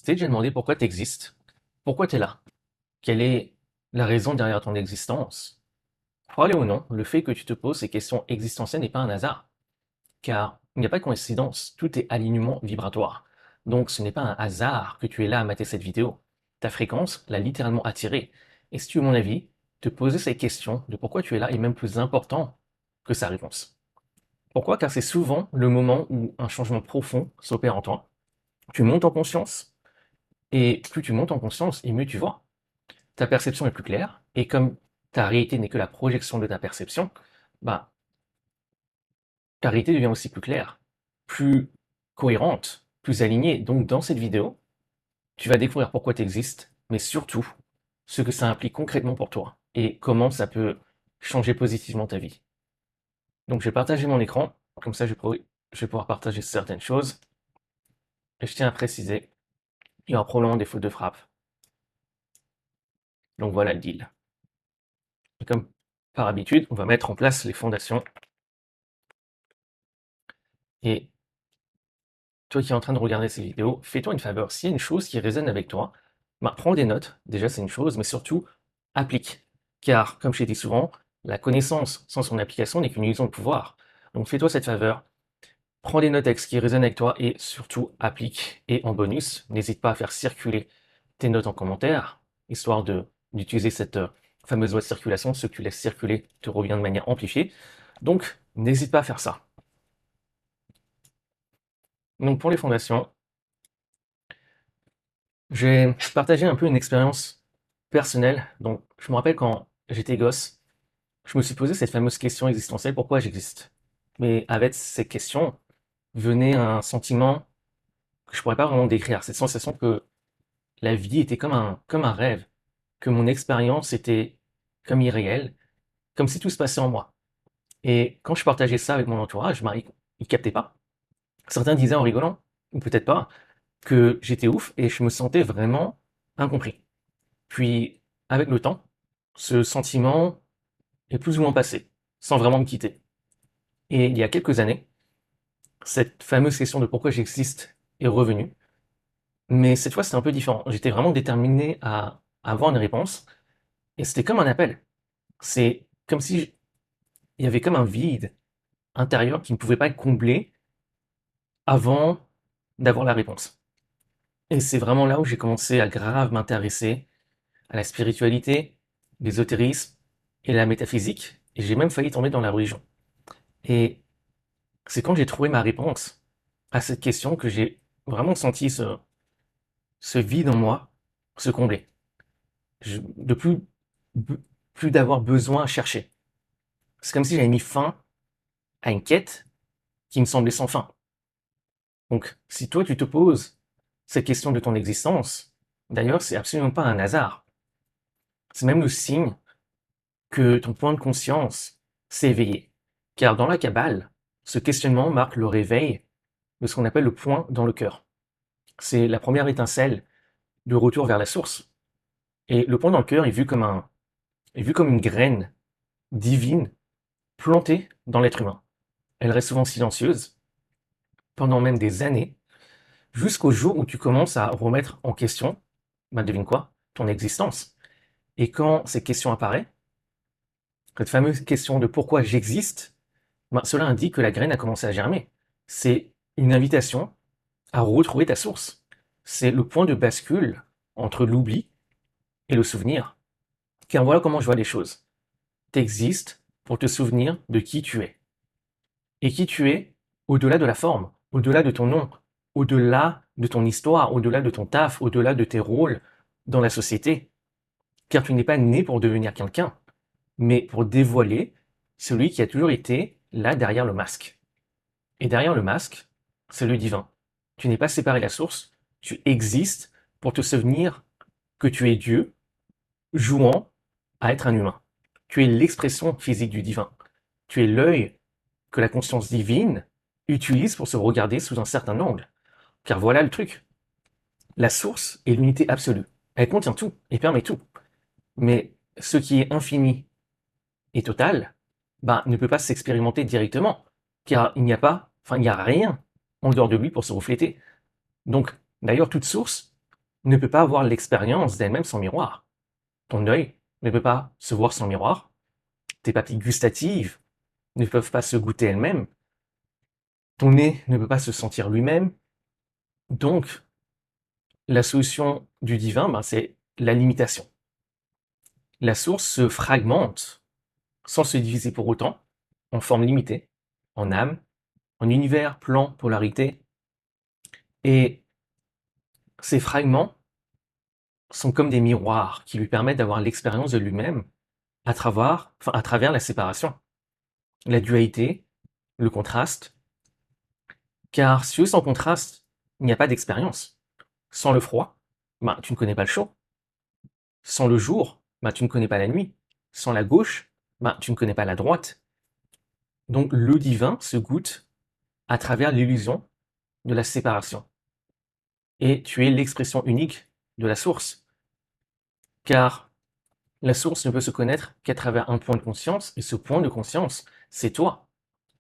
Tu t'es déjà demandé pourquoi tu existes? Pourquoi tu es là? Quelle est la raison derrière ton existence? Crois-le ou non, le fait que tu te poses ces questions existentielles n'est pas un hasard, car il n'y a pas de coïncidence, tout est alignement vibratoire. Donc ce n'est pas un hasard que tu es là à mater cette vidéo. Ta fréquence l'a littéralement attiré. Et si tu veux mon avis, te poser ces questions de pourquoi tu es là est même plus important que sa réponse. Pourquoi? Car c'est souvent le moment où un changement profond s'opère en toi. Tu montes en conscience, et plus tu montes en conscience, et mieux tu vois. Ta perception est plus claire, et comme ta réalité n'est que la projection de ta perception, bah, ta réalité devient aussi plus claire, plus cohérente, plus alignée. Donc dans cette vidéo, tu vas découvrir pourquoi tu existes, mais surtout ce que ça implique concrètement pour toi, et comment ça peut changer positivement ta vie. Donc je vais partager mon écran, comme ça je vais pouvoir partager certaines choses, et je tiens à préciser, il y aura probablement des fautes de frappe. Donc voilà le deal. Et comme par habitude, on va mettre en place les fondations. Et toi qui es en train de regarder ces vidéos, fais-toi une faveur. S'il y a une chose qui résonne avec toi, bah, prends des notes, déjà c'est une chose, mais surtout applique. Car, comme je t'ai dit souvent, la connaissance sans son application n'est qu'une illusion de pouvoir. Donc fais-toi cette faveur, prends des notes avec ce qui résonne avec toi et surtout applique. Et en bonus, n'hésite pas à faire circuler tes notes en commentaire, histoire d'utiliser cette fameuse loi de circulation. Ce que tu laisses circuler te revient de manière amplifiée. Donc n'hésite pas à faire ça. Donc pour les fondations, je vais partager un peu une expérience personnelle. Donc, je me rappelle quand j'étais gosse, je me suis posé cette fameuse question existentielle, pourquoi j'existe? Mais avec ces questions venait un sentiment que je pourrais pas vraiment décrire, cette sensation que la vie était comme un rêve, que mon expérience était comme irréelle, comme si tout se passait en moi. Et quand je partageais ça avec mon entourage, bah, ils captaient pas. Certains disaient en rigolant, ou peut-être pas, que j'étais ouf et je me sentais vraiment incompris. Puis, avec le temps, ce sentiment est plus ou moins passé, sans vraiment me quitter. Et il y a quelques années, cette fameuse question de pourquoi j'existe est revenue. Mais cette fois, c'était un peu différent. J'étais vraiment déterminé à avoir une réponse. Et c'était comme un appel. C'est comme si il y avait comme un vide intérieur qui ne pouvait pas être comblé avant d'avoir la réponse. Et c'est vraiment là où j'ai commencé à grave m'intéresser à la spiritualité, l'ésotérisme et la métaphysique. Et j'ai même failli tomber dans la religion. Et c'est quand j'ai trouvé ma réponse à cette question que j'ai vraiment senti ce vide en moi se combler. De plus d'avoir besoin à chercher. C'est comme si j'avais mis fin à une quête qui me semblait sans fin. Donc, si toi tu te poses cette question de ton existence, d'ailleurs, c'est absolument pas un hasard. C'est même le signe que ton point de conscience s'est éveillé. Car dans la Kabbale, ce questionnement marque le réveil de ce qu'on appelle le point dans le cœur. C'est la première étincelle de retour vers la source. Et le point dans le cœur est vu comme une graine divine plantée dans l'être humain. Elle reste souvent silencieuse, pendant même des années, jusqu'au jour où tu commences à remettre en question, bah devine quoi, ton existence. Et quand cette question apparaît, cette fameuse question de pourquoi j'existe, bah cela indique que la graine a commencé à germer. C'est une invitation à retrouver ta source. C'est le point de bascule entre l'oubli et le souvenir. Car voilà comment je vois les choses. Tu existes pour te souvenir de qui tu es. Et qui tu es au-delà de la forme, au-delà de ton nom, au-delà de ton histoire, au-delà de ton taf, au-delà de tes rôles dans la société. Car tu n'es pas né pour devenir quelqu'un, mais pour dévoiler celui qui a toujours été là derrière le masque. Et derrière le masque, c'est le divin. Tu n'es pas séparé de la source, tu existes pour te souvenir que tu es Dieu, jouant à être un humain. Tu es l'expression physique du divin. Tu es l'œil que la conscience divine utilise pour se regarder sous un certain angle. Car voilà le truc. La source est l'unité absolue. Elle contient tout et permet tout. Mais ce qui est infini et total, bah, ne peut pas s'expérimenter directement. Car il n'y a pas, enfin, il n'y a rien en dehors de lui pour se refléter. Donc, d'ailleurs, toute source ne peut pas avoir l'expérience d'elle-même sans miroir. Ton œil ne peut pas se voir sans miroir. Tes papilles gustatives ne peuvent pas se goûter elles-mêmes. Ton nez ne peut pas se sentir lui-même. Donc, la solution du divin, ben, c'est la limitation. La source se fragmente sans se diviser pour autant, en forme limitée, en âme, en univers, plan, polarité. Et ces fragments sont comme des miroirs qui lui permettent d'avoir l'expérience de lui-même à travers la séparation, la dualité, le contraste. Car si tu veux, sans contraste, il n'y a pas d'expérience. Sans le froid, ben, tu ne connais pas le chaud. Sans le jour, ben, tu ne connais pas la nuit. Sans la gauche, ben, tu ne connais pas la droite. Donc le divin se goûte à travers l'illusion de la séparation. Et tu es l'expression unique de la source. Car la source ne peut se connaître qu'à travers un point de conscience, et ce point de conscience, c'est toi.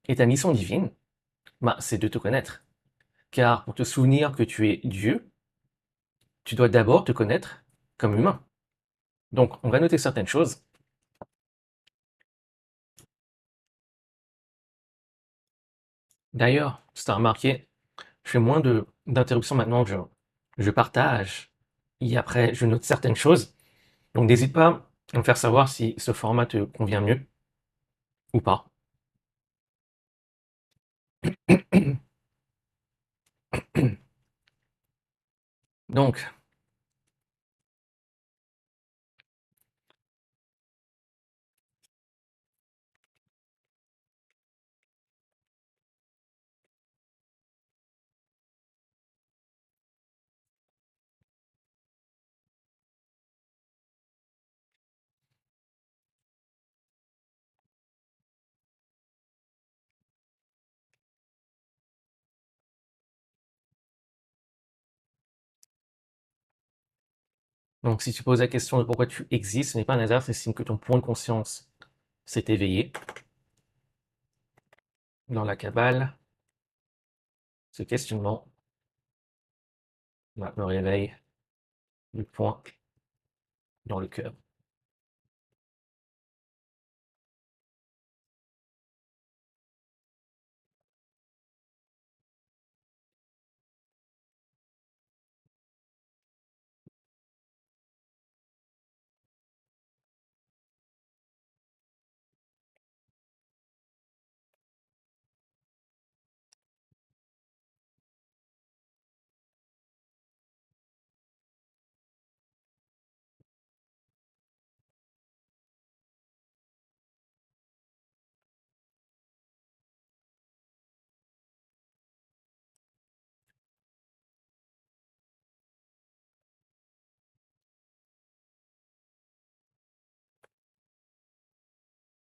Et ta mission divine, ben, c'est de te connaître. Car pour te souvenir que tu es Dieu, tu dois d'abord te connaître comme humain. Donc, on va noter certaines choses. D'ailleurs, si tu as remarqué, je fais moins d'interruptions maintenant, je partage, et après je note certaines choses. Donc n'hésite pas à me faire savoir si ce format te convient mieux ou pas. Donc, donc si tu poses la question de pourquoi tu existes, ce n'est pas un hasard, c'est signe que ton point de conscience s'est éveillé. Dans la Kabbale, ce questionnement, le réveil du point dans le cœur.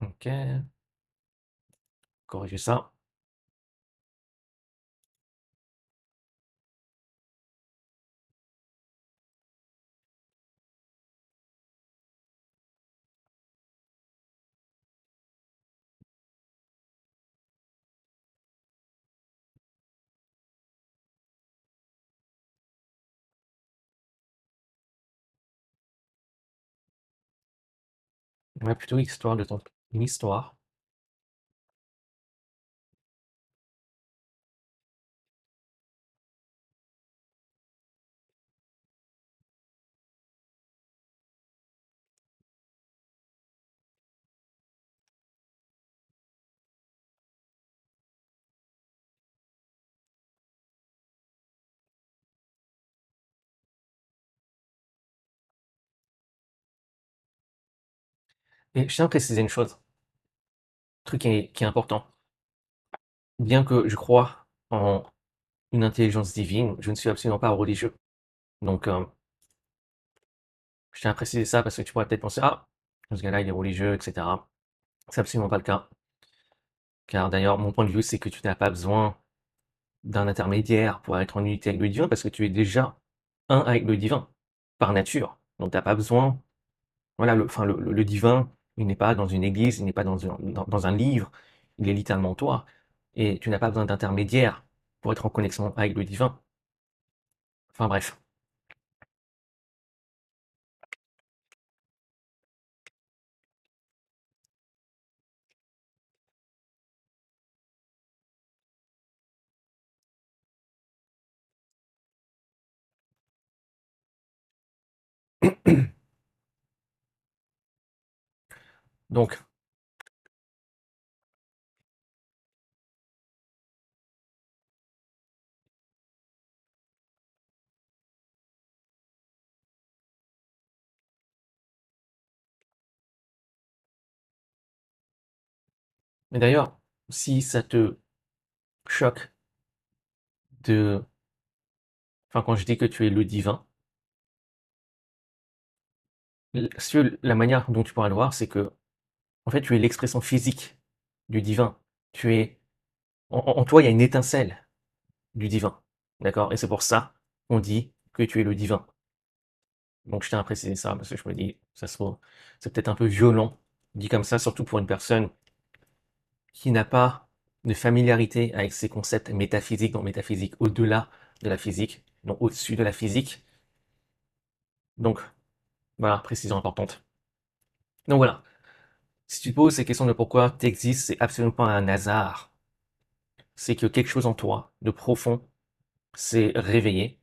Ok, corriger ça. Ouais, plutôt histoire de ton... Une histoire. Et je tiens à préciser une chose, un truc qui est important. Bien que je crois en une intelligence divine, je ne suis absolument pas religieux. Donc, je tiens à préciser ça parce que tu pourrais peut-être penser, ah, ce gars-là, il est religieux, etc. C'est absolument pas le cas. Car d'ailleurs, mon point de vue, c'est que tu n'as pas besoin d'un intermédiaire pour être en unité avec le divin parce que tu es déjà un avec le divin, par nature. Donc, tu n'as pas besoin, voilà, le divin, il n'est pas dans une église, il n'est pas dans un livre, il est littéralement toi. Et tu n'as pas besoin d'intermédiaire pour être en connexion avec le divin. Enfin bref. Donc, mais d'ailleurs, si ça te choque de, enfin, quand je dis que tu es le divin, la manière dont tu pourras le voir, c'est que, en fait, tu es l'expression physique du divin. Tu es, en toi, il y a une étincelle du divin. D'accord? Et c'est pour ça qu'on dit que tu es le divin. Donc, je tiens à préciser ça parce que je me dis, ça se trouve, c'est peut-être un peu violent, dit comme ça, surtout pour une personne qui n'a pas de familiarité avec ces concepts métaphysiques, donc métaphysique au-delà de la physique, donc au-dessus de la physique. Donc, voilà, précision importante. Donc voilà, si tu te poses ces questions de pourquoi tu existes, c'est absolument pas un hasard. C'est que quelque chose en toi, de profond, s'est réveillé.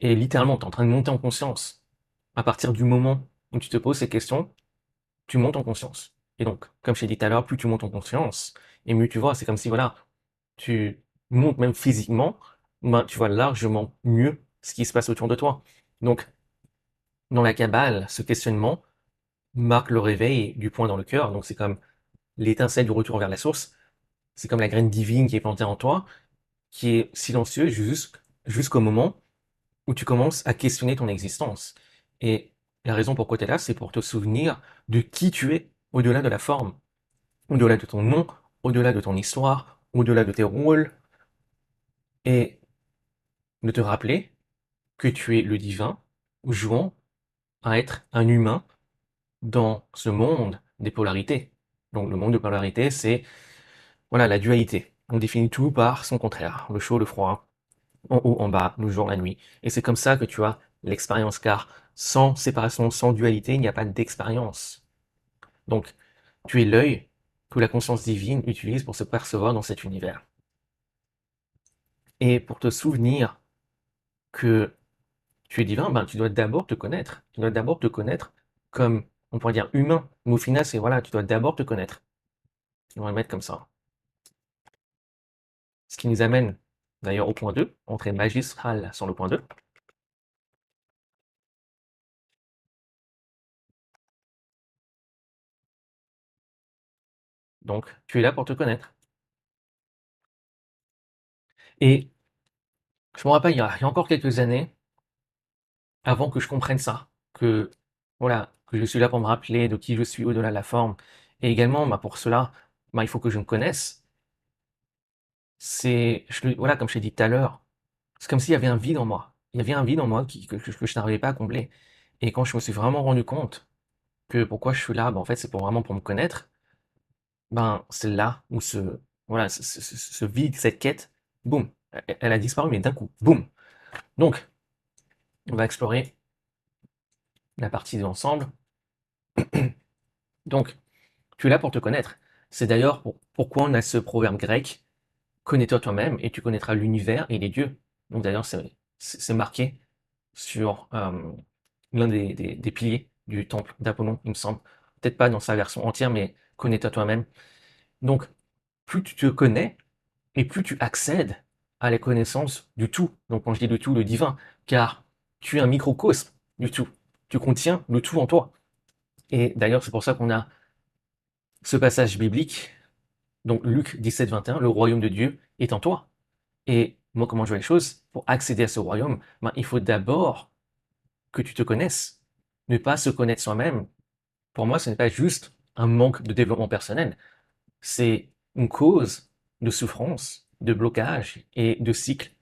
Et littéralement, tu es en train de monter en conscience. À partir du moment où tu te poses ces questions, tu montes en conscience. Et donc, comme je t'ai dit tout à l'heure, plus tu montes en conscience, et mieux tu vois. C'est comme si, voilà, tu montes même physiquement, ben, tu vois largement mieux ce qui se passe autour de toi. Donc, dans la Kabbale, ce questionnement marque le réveil du point dans le cœur. Donc, c'est comme l'étincelle du retour vers la source. C'est comme la graine divine qui est plantée en toi, qui est silencieuse jusqu'au moment où tu commences à questionner ton existence. Et la raison pourquoi tu es là, c'est pour te souvenir de qui tu es au-delà de la forme, au-delà de ton nom, au-delà de ton histoire, au-delà de tes rôles, et de te rappeler que tu es le divin, jouant à être un humain dans ce monde des polarités. Donc le monde de polarité, c'est voilà la dualité. On définit tout par son contraire, le chaud, le froid, en haut, en bas, le jour, la nuit. Et c'est comme ça que tu as l'expérience, car sans séparation, sans dualité, il n'y a pas d'expérience. Donc, tu es l'œil que la conscience divine utilise pour se percevoir dans cet univers. Et pour te souvenir que tu es divin, ben, tu dois d'abord te connaître. Tu dois d'abord te connaître comme, on pourrait dire, humain. Mais au final, c'est voilà, tu dois d'abord te connaître. On va le mettre comme ça. Ce qui nous amène d'ailleurs au point 2, entrée magistrale sur le point 2. Donc, tu es là pour te connaître. Et je me rappelle, il y a encore quelques années, avant que je comprenne ça, que voilà, que je suis là pour me rappeler de qui je suis au-delà de la forme, et également, bah, pour cela, bah, il faut que je me connaisse. Voilà, comme je t'ai dit tout à l'heure, c'est comme s'il y avait un vide en moi. Il y avait un vide en moi que je n'arrivais pas à combler. Et quand je me suis vraiment rendu compte que pourquoi je suis là, bah, en fait, c'est vraiment pour me connaître, ben, c'est là où voilà, ce vide, cette quête, boum, elle a disparu, mais d'un coup, boum. Donc, on va explorer la partie de l'ensemble. Donc, tu es là pour te connaître. C'est d'ailleurs pourquoi on a ce proverbe grec, connais-toi toi-même et tu connaîtras l'univers et les dieux. Donc d'ailleurs, c'est marqué sur l'un des piliers du temple d'Apollon, il me semble. Peut-être pas dans sa version entière, mais connais-toi toi-même. Donc, plus tu te connais et plus tu accèdes à la connaissance du tout. Donc quand je dis le tout, le divin, car tu es un microcosme du tout. Tu contiens le tout en toi. Et d'ailleurs, c'est pour ça qu'on a ce passage biblique, donc Luc 17, 21, le royaume de Dieu est en toi. Et moi, comment je vois les choses, pour accéder à ce royaume, ben, il faut d'abord que tu te connaisses. Ne pas se connaître soi-même, pour moi, ce n'est pas juste un manque de développement personnel, c'est une cause de souffrance, de blocage et de cycle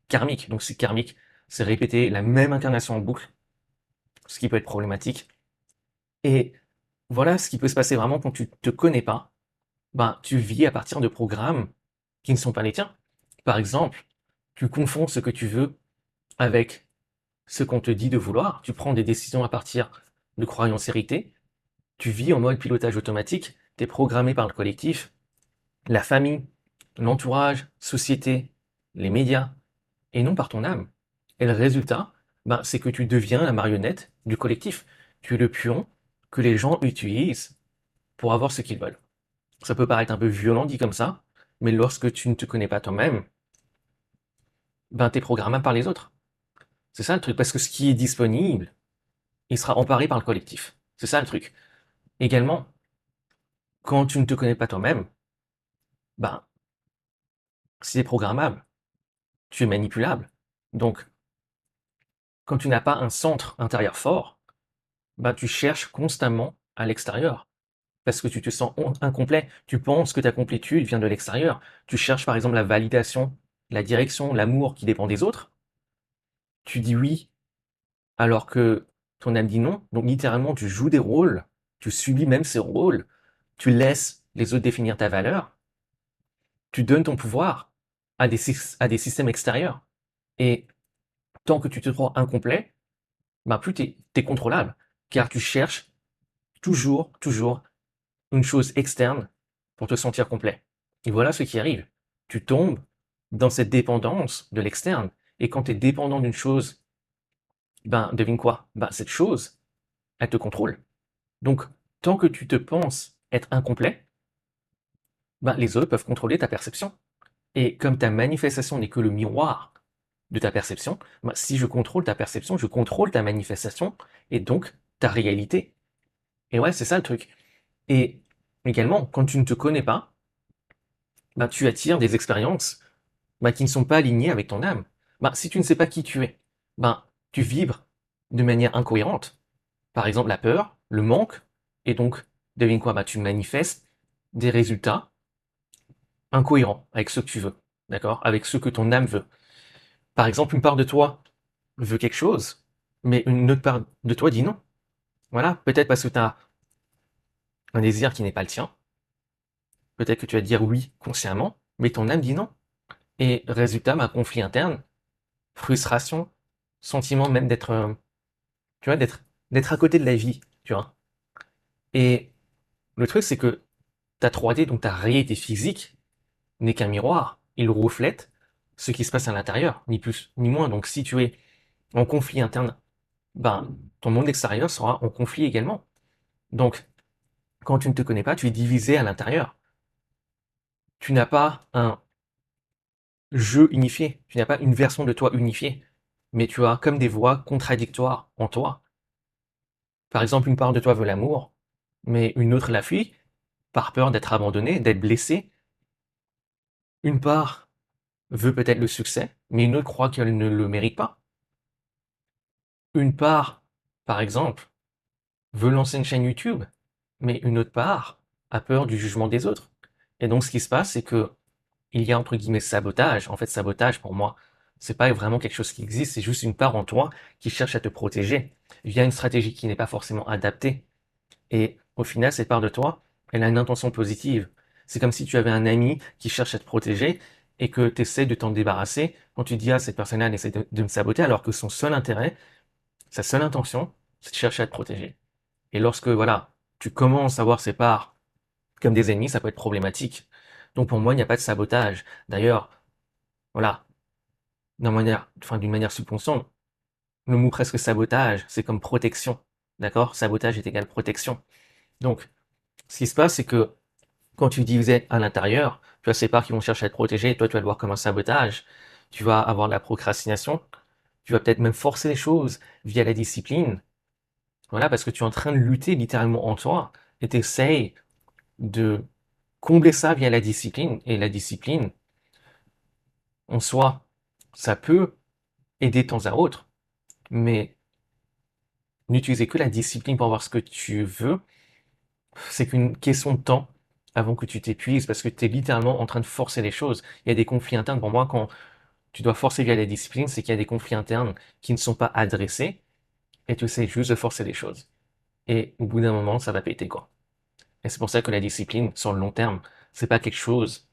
karmique. Donc cycle karmique, c'est répéter la même incarnation en boucle, ce qui peut être problématique. Et voilà ce qui peut se passer vraiment quand tu ne te connais pas. Ben, tu vis à partir de programmes qui ne sont pas les tiens. Par exemple, tu confonds ce que tu veux avec ce qu'on te dit de vouloir. Tu prends des décisions à partir de croyances héritées. Tu vis en mode pilotage automatique. Tu es programmé par le collectif, la famille, l'entourage, société, les médias, et non par ton âme. Et le résultat, Ben, c'est que tu deviens la marionnette du collectif. Tu es le pion que les gens utilisent pour avoir ce qu'ils veulent. Ça peut paraître un peu violent dit comme ça, mais lorsque tu ne te connais pas toi-même, ben, t'es programmable par les autres. C'est ça le truc, parce que ce qui est disponible, il sera emparé par le collectif. C'est ça le truc. Également, quand tu ne te connais pas toi-même, ben, c'est programmable, tu es manipulable. Donc, quand tu n'as pas un centre intérieur fort, ben, tu cherches constamment à l'extérieur. Parce que tu te sens incomplet. Tu penses que ta complétude vient de l'extérieur. Tu cherches par exemple la validation, la direction, l'amour qui dépend des autres. Tu dis oui alors que ton âme dit non. Donc littéralement, tu joues des rôles, tu subis même ces rôles, tu laisses les autres définir ta valeur, tu donnes ton pouvoir à des systèmes extérieurs. Et tant que tu te crois incomplet, bah plus tu es contrôlable, car tu cherches toujours une chose externe pour te sentir complet. Et voilà ce qui arrive. Tu tombes dans cette dépendance de l'externe. Et quand tu es dépendant d'une chose, ben devine quoi? Ben cette chose, elle te contrôle. Donc, tant que tu te penses être incomplet, ben, les autres peuvent contrôler ta perception. Et comme ta manifestation n'est que le miroir de ta perception, ben, si je contrôle ta perception, je contrôle ta manifestation et donc ta réalité. Et ouais, c'est ça le truc. Et également, quand tu ne te connais pas, ben, tu attires des expériences qui ne sont pas alignées avec ton âme. Si tu ne sais pas qui tu es, tu vibres de manière incohérente. Par exemple, la peur, le manque, et donc, devine quoi, tu manifestes des résultats incohérents avec ce que tu veux, d'accord? Avec ce que ton âme veut. Par exemple, une part de toi veut quelque chose, mais une autre part de toi dit non. Voilà, peut-être parce que tu as un désir qui n'est pas le tien, peut-être que tu vas dire oui consciemment, mais ton âme dit non. Et résultat, conflit interne, frustration, sentiment même d'être, tu vois, d'être à côté de la vie, tu vois. Et le truc, c'est que ta 3D, donc ta réalité physique, n'est qu'un miroir. Il reflète ce qui se passe à l'intérieur, ni plus ni moins. Donc si tu es en conflit interne, ton monde extérieur sera en conflit également. Donc, quand tu ne te connais pas, tu es divisé à l'intérieur. Tu n'as pas un jeu unifié, tu n'as pas une version de toi unifiée, mais tu as comme des voix contradictoires en toi. Par exemple, une part de toi veut l'amour, mais une autre la fuit par peur d'être abandonnée, d'être blessée. Une part veut peut-être le succès, mais une autre croit qu'elle ne le mérite pas. Une part, par exemple, veut lancer une chaîne YouTube, mais une autre part a peur du jugement des autres. Et donc, ce qui se passe, c'est que il y a entre guillemets sabotage. En fait, sabotage pour moi, c'est pas vraiment quelque chose qui existe, c'est juste une part en toi qui cherche à te protéger via une stratégie qui n'est pas forcément adaptée. Et au final, cette part de toi, elle a une intention positive. C'est comme si tu avais un ami qui cherche à te protéger et que tu essaies de t'en débarrasser quand tu dis ah cette personne-là elle essaie de me saboter alors que son seul intérêt, sa seule intention, c'est de chercher à te protéger. Et lorsque voilà, tu commences à voir ces parts comme des ennemis, ça peut être problématique. Donc pour moi, il n'y a pas de sabotage. D'ailleurs, voilà, d'une manière subconsciente, le mot presque sabotage, c'est comme protection. D'accord? Sabotage est égal protection. Donc, ce qui se passe, c'est que quand tu divisais à l'intérieur, tu as ces parts qui vont chercher à te protéger, et toi tu vas le voir comme un sabotage. Tu vas avoir de la procrastination, tu vas peut-être même forcer les choses via la discipline. Voilà, parce que tu es en train de lutter littéralement en toi, et tu essayes de combler ça via la discipline. Et la discipline, en soi, ça peut aider de temps à autre, mais n'utiliser que la discipline pour avoir ce que tu veux, c'est qu'une question de temps avant que tu t'épuises, parce que tu es littéralement en train de forcer les choses. Il y a des conflits internes. Pour moi, quand tu dois forcer via la discipline, c'est qu'il y a des conflits internes qui ne sont pas adressés, et tu essaies juste de forcer les choses. Et au bout d'un moment, ça va péter, quoi. Et c'est pour ça que la discipline, sur le long terme, c'est pas quelque chose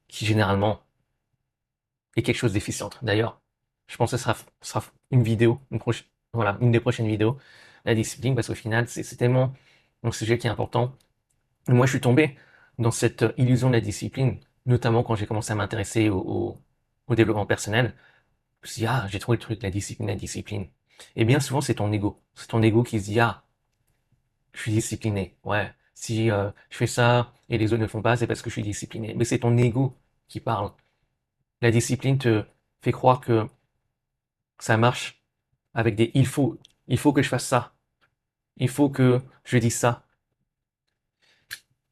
qui généralement est quelque chose d'efficient. D'ailleurs, je pense que ce sera une vidéo, voilà, une des prochaines vidéos, la discipline, parce qu'au final, c'est tellement un sujet qui est important. Et moi, je suis tombé dans cette illusion de la discipline, notamment quand j'ai commencé à m'intéresser au développement personnel. Je me dis, ah, j'ai trouvé le truc, la discipline, la discipline. Et bien souvent, c'est ton ego. C'est ton ego qui se dit, ah, je suis discipliné. Ouais, si je fais ça et les autres ne le font pas, c'est parce que je suis discipliné. Mais c'est ton ego qui parle. La discipline te fait croire que ça marche avec des il faut. Il faut que je fasse ça. Il faut que je dise ça.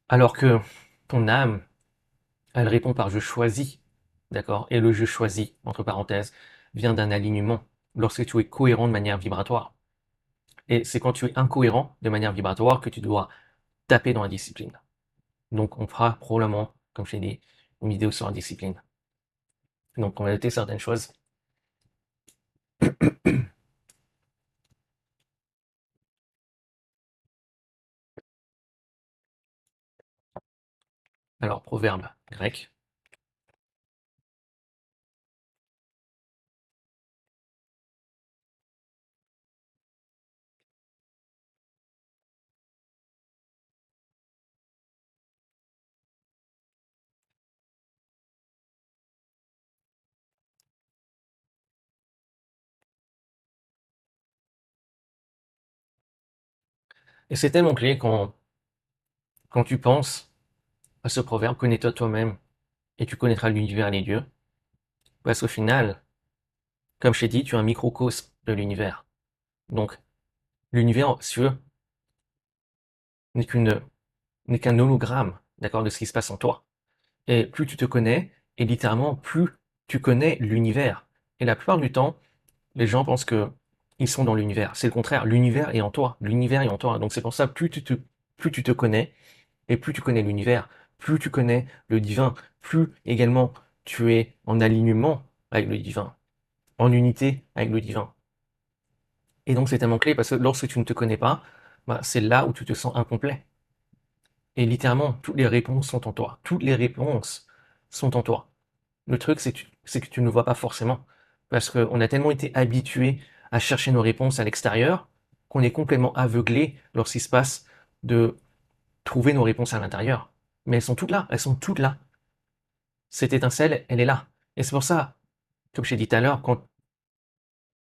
Alors que ton âme, elle répond par je choisis. D'accord? Et le je choisis, entre parenthèses, vient d'un alignement. Lorsque tu es cohérent de manière vibratoire. Et c'est quand tu es incohérent de manière vibratoire que tu dois taper dans la discipline. Donc on fera probablement, comme je l'ai dit, une vidéo sur la discipline. Donc on va noter certaines choses. Alors, proverbe grec. Et c'est tellement clé quand tu penses à ce proverbe, connais-toi toi-même et tu connaîtras l'univers et les dieux. Parce qu'au final, comme je t'ai dit, tu es un microcosme de l'univers. Donc, l'univers, si tu veux, n'est qu'une, n'est qu'un hologramme, d'accord, de ce qui se passe en toi. Et plus tu te connais, et littéralement, plus tu connais l'univers. Et la plupart du temps, les gens pensent que ils sont dans l'univers. C'est le contraire. L'univers est en toi. L'univers est en toi. Donc c'est pour ça, plus tu te connais, et plus tu connais l'univers, plus tu connais le divin, plus également tu es en alignement avec le divin, en unité avec le divin. Et donc c'est tellement clé parce que lorsque tu ne te connais pas, bah, c'est là où tu te sens incomplet. Et littéralement, toutes les réponses sont en toi. Toutes les réponses sont en toi. Le truc, c'est que tu ne le vois pas forcément. Parce qu'on a tellement été habitué à chercher nos réponses à l'extérieur qu'on est complètement aveuglé lorsqu'il se passe de trouver nos réponses à l'intérieur. Mais elles sont toutes là, elles sont toutes là. Cette étincelle, elle est là. Et c'est pour ça, comme je t'ai dit tout à l'heure, quand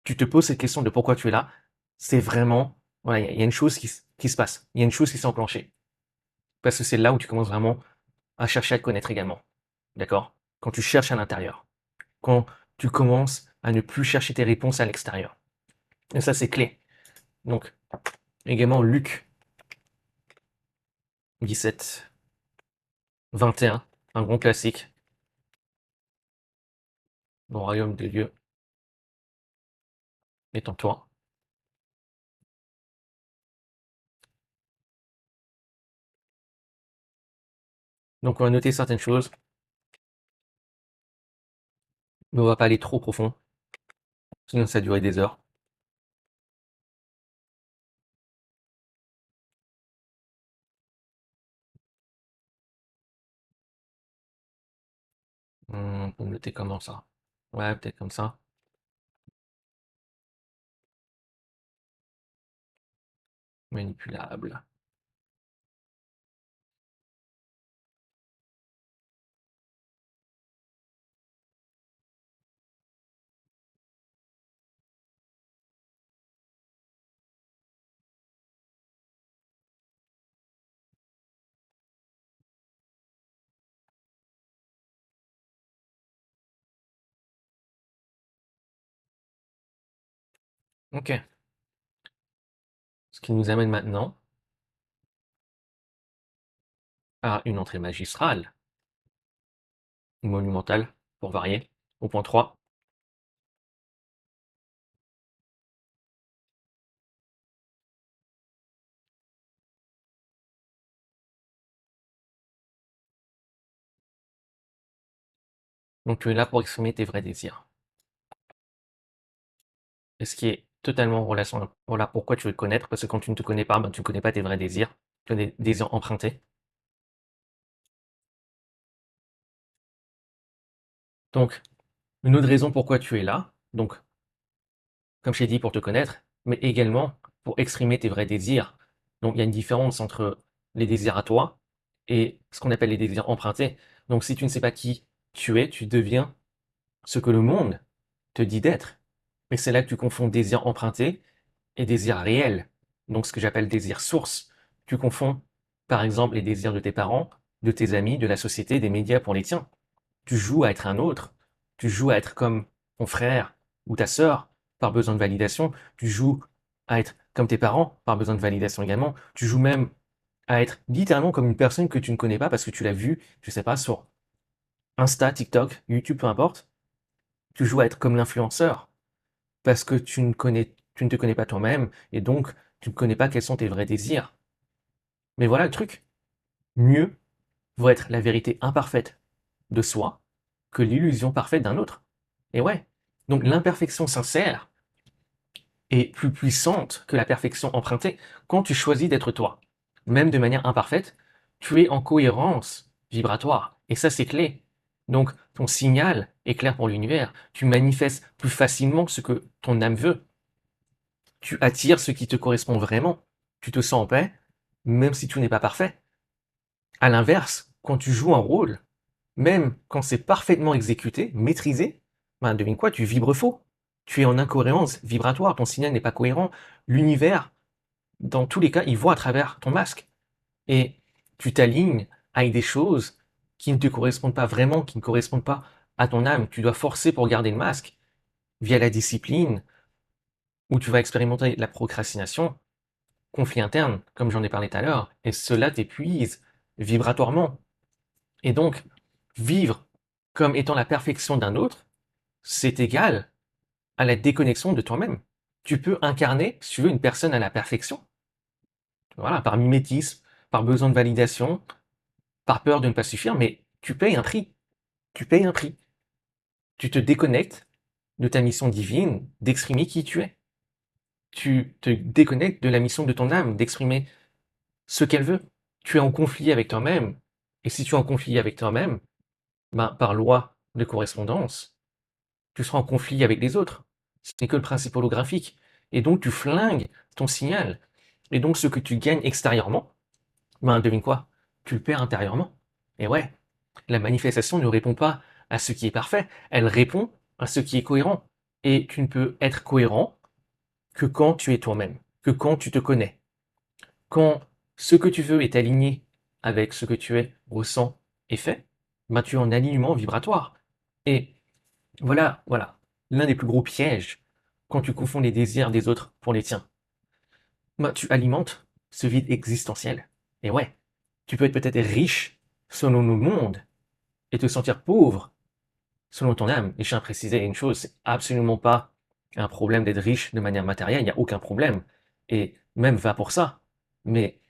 tu te poses cette question de pourquoi tu es là, c'est vraiment, voilà, il y a une chose qui se passe. Il y a une chose qui s'est enclenchée. Parce que c'est là où tu commences vraiment à chercher à te connaître également. D'accord? Quand tu cherches à l'intérieur. Quand tu commences à ne plus chercher tes réponses à l'extérieur. Et ça, c'est clé. Donc, également, Luc 17, 21, un grand classique. Le royaume des dieux est en toi. Donc, on va noter certaines choses, mais on va pas aller trop profond, sinon ça va durer des heures. On peut noter comment ça? Ouais, peut-être comme ça. Manipulable. Ok. Ce qui nous amène maintenant à une entrée magistrale, ou monumentale, pour varier, au point 3. Donc, tu es là pour exprimer tes vrais désirs. Et ce qui est totalement en relation, voilà pourquoi tu veux te connaître, parce que quand tu ne te connais pas, ben, tu ne connais pas tes vrais désirs, tu as des désirs empruntés. Donc, une autre raison pourquoi tu es là, donc, comme je t'ai dit, pour te connaître, mais également pour exprimer tes vrais désirs. Donc, il y a une différence entre les désirs à toi et ce qu'on appelle les désirs empruntés. Donc, si tu ne sais pas qui tu es, tu deviens ce que le monde te dit d'être. Et c'est là que tu confonds désir emprunté et désir réel. Donc ce que j'appelle désir source. Tu confonds, par exemple, les désirs de tes parents, de tes amis, de la société, des médias pour les tiens. Tu joues à être un autre. Tu joues à être comme ton frère ou ta sœur par besoin de validation. Tu joues à être comme tes parents par besoin de validation également. Tu joues même à être littéralement comme une personne que tu ne connais pas parce que tu l'as vue, je sais pas, sur Insta, TikTok, YouTube, peu importe. Tu joues à être comme l'influenceur parce que tu ne te connais pas toi-même et donc tu ne connais pas quels sont tes vrais désirs. Mais voilà le truc. Mieux vaut être la vérité imparfaite de soi que l'illusion parfaite d'un autre. Et ouais. Donc l'imperfection sincère est plus puissante que la perfection empruntée quand tu choisis d'être toi. Même de manière imparfaite, tu es en cohérence vibratoire. Et ça, c'est clé. Donc, ton signal est clair pour l'univers. Tu manifestes plus facilement ce que ton âme veut. Tu attires ce qui te correspond vraiment. Tu te sens en paix, même si tout n'est pas parfait. À l'inverse, quand tu joues un rôle, même quand c'est parfaitement exécuté, maîtrisé, ben devine quoi, tu vibres faux. Tu es en incohérence vibratoire, ton signal n'est pas cohérent. L'univers, dans tous les cas, il voit à travers ton masque. Et tu t'alignes avec des choses qui ne te correspondent pas vraiment, qui ne correspondent pas à ton âme. Tu dois forcer pour garder le masque via la discipline, où tu vas expérimenter la procrastination, conflit interne, comme j'en ai parlé tout à l'heure, et cela t'épuise vibratoirement. Et donc, vivre comme étant la perfection d'un autre, c'est égal à la déconnexion de toi-même. Tu peux incarner, si tu veux, une personne à la perfection, voilà, par mimétisme, par besoin de validation, par peur de ne pas suffire, mais tu payes un prix. Tu payes un prix. Tu te déconnectes de ta mission divine d'exprimer qui tu es. Tu te déconnectes de la mission de ton âme d'exprimer ce qu'elle veut. Tu es en conflit avec toi-même. Et si tu es en conflit avec toi-même, ben, par loi de correspondance, tu seras en conflit avec les autres. Ce n'est que le principe holographique. Et donc, tu flingues ton signal. Et donc, ce que tu gagnes extérieurement, ben, devine quoi? Tu le perds intérieurement. Et ouais, la manifestation ne répond pas à ce qui est parfait, elle répond à ce qui est cohérent. Et tu ne peux être cohérent que quand tu es toi-même, que quand tu te connais. Quand ce que tu veux est aligné avec ce que tu es, ressens et fais, ben tu es en alignement vibratoire. Et voilà, l'un des plus gros pièges quand tu confonds les désirs des autres pour les tiens. Ben, tu alimentes ce vide existentiel. Et ouais, tu peux être peut-être riche selon le monde et te sentir pauvre selon ton âme. Et je tiens à préciser une chose, c'est absolument pas un problème d'être riche de manière matérielle, il n'y a aucun problème. Et même va pour ça. Mais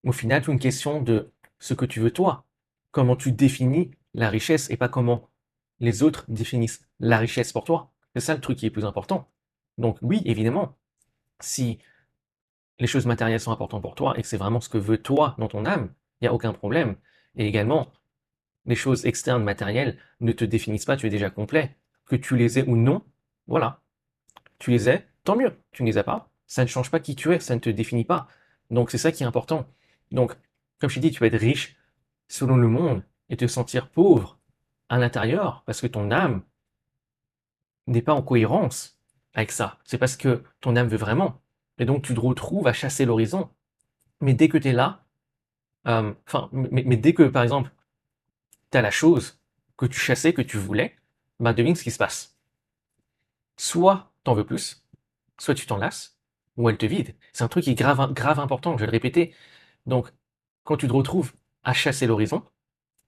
au final, c'est une question de ce que tu veux toi. Comment tu définis la richesse et pas comment les autres définissent la richesse pour toi. C'est ça le truc qui est plus important. Donc oui, évidemment, si les choses matérielles sont importantes pour toi et que c'est vraiment ce que veut toi dans ton âme, il n'y a aucun problème. Et également, les choses externes matérielles ne te définissent pas, tu es déjà complet. Que tu les aies ou non, voilà. Tu les aies, tant mieux. Tu ne les as pas, ça ne change pas qui tu es, ça ne te définit pas. Donc c'est ça qui est important. Donc, comme je t'ai dit, tu vas être riche selon le monde et te sentir pauvre à l'intérieur parce que ton âme n'est pas en cohérence avec ça. C'est parce que ton âme veut vraiment. Et donc tu te retrouves à chasser l'horizon. Mais dès que tu es là, mais dès que, par exemple, tu as la chose que tu chassais, que tu voulais, bah devine ce qui se passe. Soit t'en veux plus, soit tu t'en lasses, ou elle te vide. C'est un truc qui est grave, grave important, je vais le répéter. Donc, quand tu te retrouves à chasser l'horizon,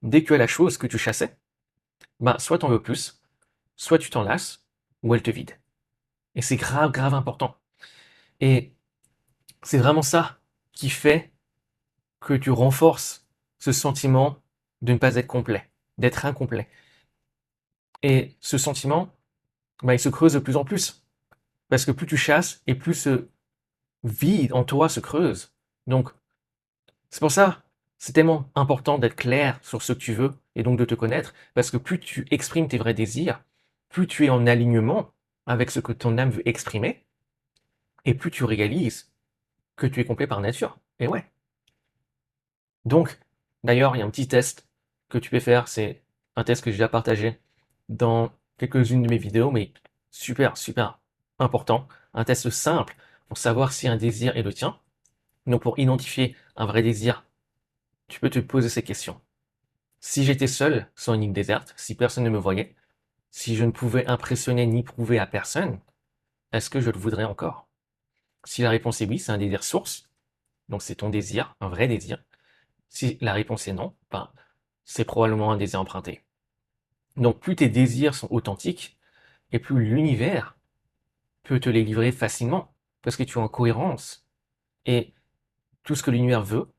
dès que tu as la chose que tu chassais, bah, soit t'en veux plus, soit tu t'en lasses, ou elle te vide. Et c'est grave, grave important. Et c'est vraiment ça qui fait que tu renforces ce sentiment de ne pas être complet, d'être incomplet. Et ce sentiment, bah, il se creuse de plus en plus. Parce que plus tu chasses, et plus ce vide en toi se creuse. Donc, c'est pour ça, c'est tellement important d'être clair sur ce que tu veux, et donc de te connaître, parce que plus tu exprimes tes vrais désirs, plus tu es en alignement avec ce que ton âme veut exprimer, et plus tu réalises que tu es complet par nature. Et ouais. Donc, d'ailleurs, il y a un petit test que tu peux faire, c'est un test que j'ai déjà partagé dans quelques-unes de mes vidéos, mais super, super important. Un test simple pour savoir si un désir est le tien. Donc pour identifier un vrai désir, tu peux te poser ces questions. Si j'étais seul sur une île déserte, si personne ne me voyait, si je ne pouvais impressionner ni prouver à personne, est-ce que je le voudrais encore? Si la réponse est oui, c'est un désir source, donc c'est ton désir, un vrai désir. Si la réponse est non, ben, c'est probablement un désir emprunté. Donc plus tes désirs sont authentiques, et plus l'univers peut te les livrer facilement, parce que tu es en cohérence. Et tout ce que l'univers veut,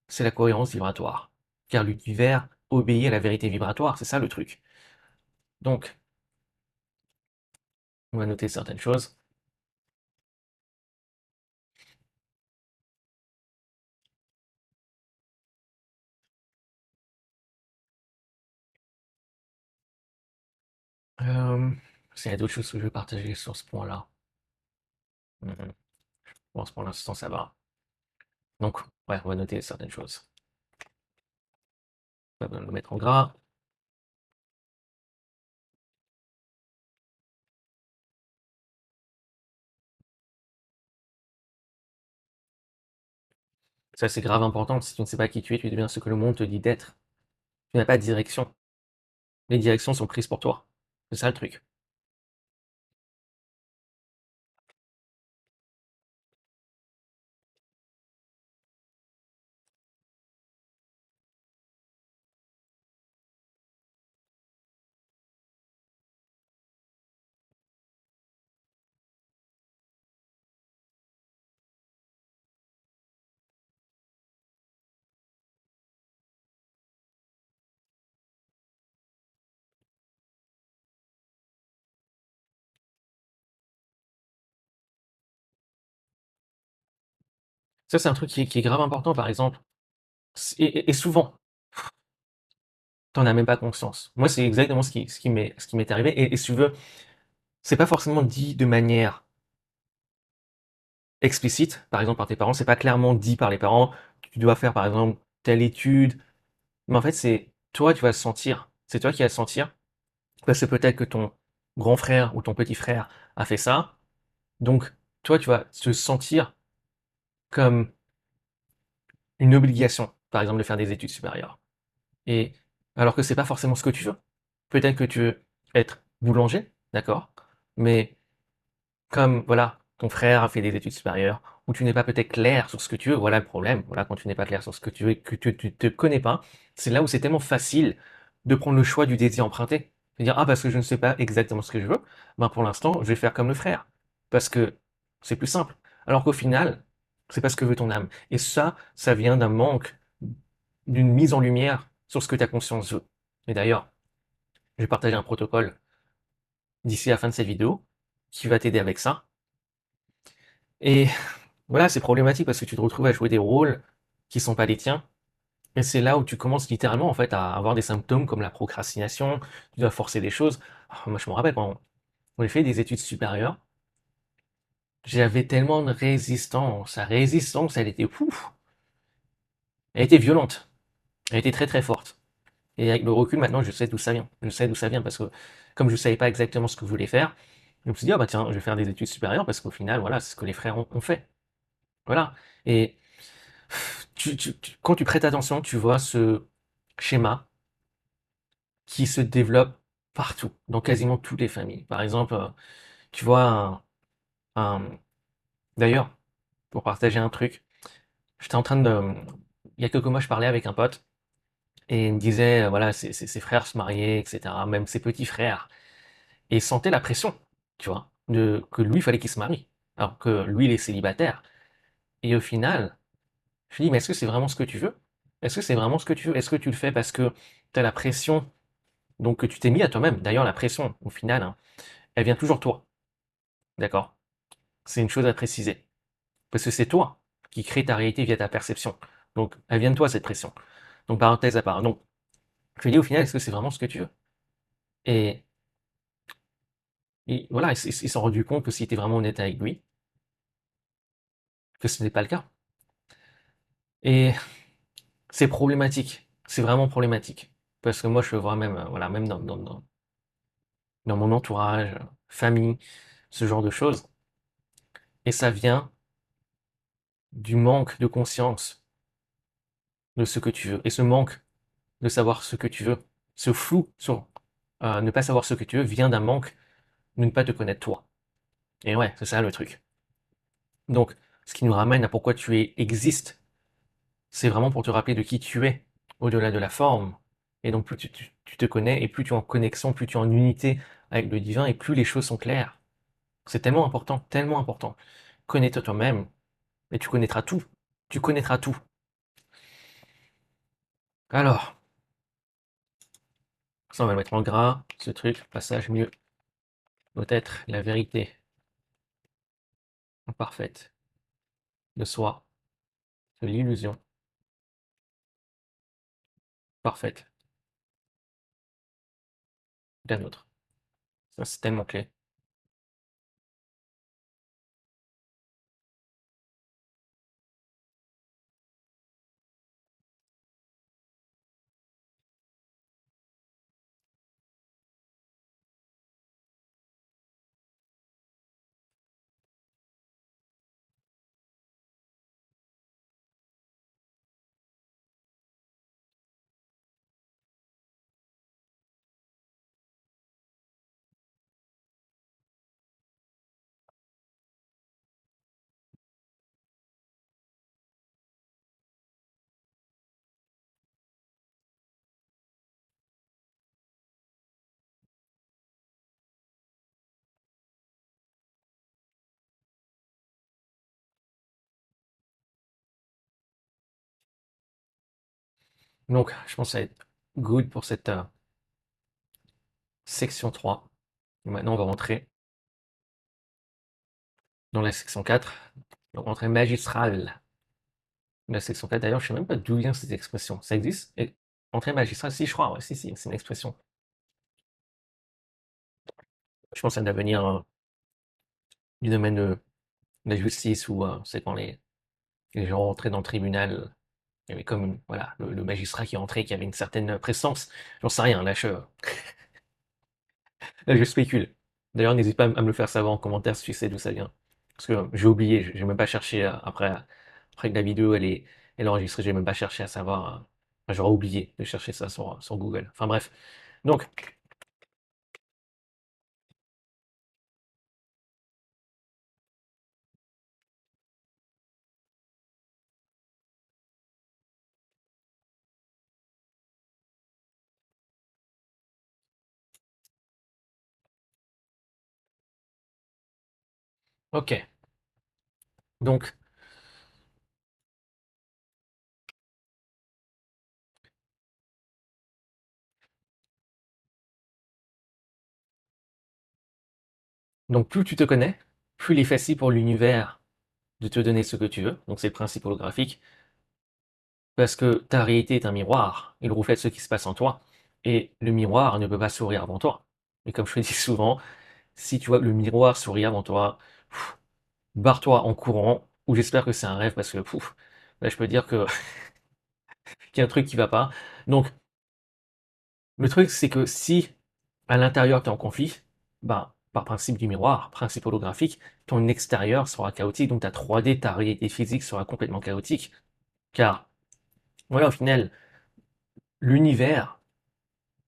c'est la cohérence vibratoire. Car l'univers obéit à la vérité vibratoire, c'est ça le truc. Donc, on va noter certaines choses. Euh, S'il y a d'autres choses que je veux partager sur ce point-là. Mhm. Bon, pour l'instant, ça va. Donc, ouais, on va noter certaines choses. Pas besoin de le mettre en gras. Ça, c'est grave important. Si tu ne sais pas qui tu es, tu deviens ce que le monde te dit d'être. Tu n'as pas de direction. Les directions sont prises pour toi. C'est ça le truc. Ça, c'est un truc qui est grave important, par exemple. Et souvent, t'en as même pas conscience. Moi, c'est exactement ce qui m'est arrivé. Et si tu veux, c'est pas forcément dit de manière explicite, par exemple par tes parents. C'est pas clairement dit par les parents. Tu dois faire, par exemple, telle étude. Mais en fait, c'est toi, tu vas le sentir. C'est toi qui vas le sentir. Parce que peut-être que ton grand frère ou ton petit frère a fait ça. Donc, toi, tu vas te sentir comme une obligation, par exemple, de faire des études supérieures. Et alors que c'est pas forcément ce que tu veux. Peut-être que tu veux être boulanger, d'accord, mais comme voilà, ton frère a fait des études supérieures, ou tu n'es pas peut-être clair sur ce que tu veux, voilà le problème. Voilà, quand tu n'es pas clair sur ce que tu veux et que tu te connais pas, c'est là où c'est tellement facile de prendre le choix du désir emprunté. De dire, ah, parce que je ne sais pas exactement ce que je veux, ben pour l'instant, je vais faire comme le frère. Parce que c'est plus simple. Alors qu'au final, c'est pas ce que veut ton âme. Et ça vient d'un manque, d'une mise en lumière sur ce que ta conscience veut. Et d'ailleurs, je vais partager un protocole d'ici la fin de cette vidéo qui va t'aider avec ça. Et voilà, c'est problématique parce que tu te retrouves à jouer des rôles qui sont pas les tiens. Et c'est là où tu commences littéralement en fait à avoir des symptômes comme la procrastination, tu dois forcer des choses. Ah, moi je me rappelle quand j'ai fait des études supérieures, j'avais tellement de résistance. La résistance, elle était pouf, elle était violente, elle était très très forte. Et avec le recul maintenant, je sais d'où ça vient. Je sais d'où ça vient parce que comme je savais pas exactement ce que je voulais faire, je me suis dit ah bah tiens, je vais faire des études supérieures parce qu'au final voilà, c'est ce que les frères ont fait. Voilà. Et quand tu prêtes attention, tu vois ce schéma qui se développe partout, dans quasiment toutes les familles. Par exemple, tu vois un- d'ailleurs, pour partager un truc, j'étais en train de, il y a quelques mois, je parlais avec un pote et il me disait, voilà, ses frères se mariaient, etc., même ses petits frères, et il sentait la pression, tu vois, que lui, il fallait qu'il se marie, alors que lui, il est célibataire. Et au final, je lui dis, mais est-ce que c'est vraiment ce que tu veux? Est-ce que c'est vraiment ce que tu veux? Est-ce que tu le fais parce que tu as la pression donc que tu t'es mis à toi-même? D'ailleurs, la pression, au final, hein, elle vient toujours de toi. D'accord? C'est une chose à préciser. Parce que c'est toi qui crée ta réalité via ta perception. Donc, elle vient de toi, cette pression. Donc, parenthèse à part. Donc, je lui dis au final, est-ce que c'est vraiment ce que tu veux? Et, voilà, il s'est rendu compte que s'il était vraiment honnête avec lui, que ce n'est pas le cas. Et c'est problématique. C'est vraiment problématique. Parce que moi, je vois même, voilà, même dans mon entourage, famille, ce genre de choses. Et ça vient du manque de conscience de ce que tu veux. Et ce manque de savoir ce que tu veux, ce flou sur ne pas savoir ce que tu veux vient d'un manque de ne pas te connaître toi. Et ouais, c'est ça le truc. Donc, ce qui nous ramène à pourquoi existes, c'est vraiment pour te rappeler de qui tu es, au-delà de la forme. Et donc, plus tu te connais, et plus tu es en connexion, plus tu es en unité avec le divin, et plus les choses sont claires. C'est tellement important, tellement important. Connais-toi toi-même, et tu connaîtras tout. Tu connaîtras tout. Alors, ça on va le mettre en gras, ce truc, passage mieux. Peut-être la vérité imparfaite de soi, de l'illusion parfaite d'un autre. Ça, c'est tellement clé. Donc, je pense que ça va être good pour cette section 3. Maintenant, on va rentrer dans la section 4. Donc, entrée magistrale de la section 4. D'ailleurs, je ne sais même pas d'où vient cette expression. Ça existe? Et, entrée magistrale, si, je crois. Ouais, si, c'est une expression. Je pense que ça doit venir du domaine de la justice où c'est quand les gens rentraient dans le tribunal. Il y avait comme voilà, le magistrat qui rentrait, qui avait une certaine présence. J'en sais rien, là, je spécule. D'ailleurs, n'hésite pas à me le faire savoir en commentaire si tu sais d'où ça vient. Parce que j'ai oublié, j'ai même pas cherché après que la vidéo elle est enregistrée, j'ai même pas cherché à savoir. Enfin, j'aurais oublié de chercher ça sur Google. Enfin bref. Donc, ok. Donc, donc plus tu te connais, plus il est facile pour l'univers de te donner ce que tu veux. Donc c'est le principe holographique. Parce que ta réalité est un miroir. Il reflète ce qui se passe en toi. Et le miroir ne peut pas sourire avant toi. Et comme je le dis souvent, si tu vois le miroir sourire avant toi, pff, barre-toi en courant, ou j'espère que c'est un rêve parce que là je peux dire que qu'il y a un truc qui va pas. Donc le truc c'est que si à l'intérieur tu es en conflit, bah par principe du miroir, principe holographique, ton extérieur sera chaotique, donc ta 3D, ta réalité physique sera complètement chaotique. Car voilà, au final, l'univers,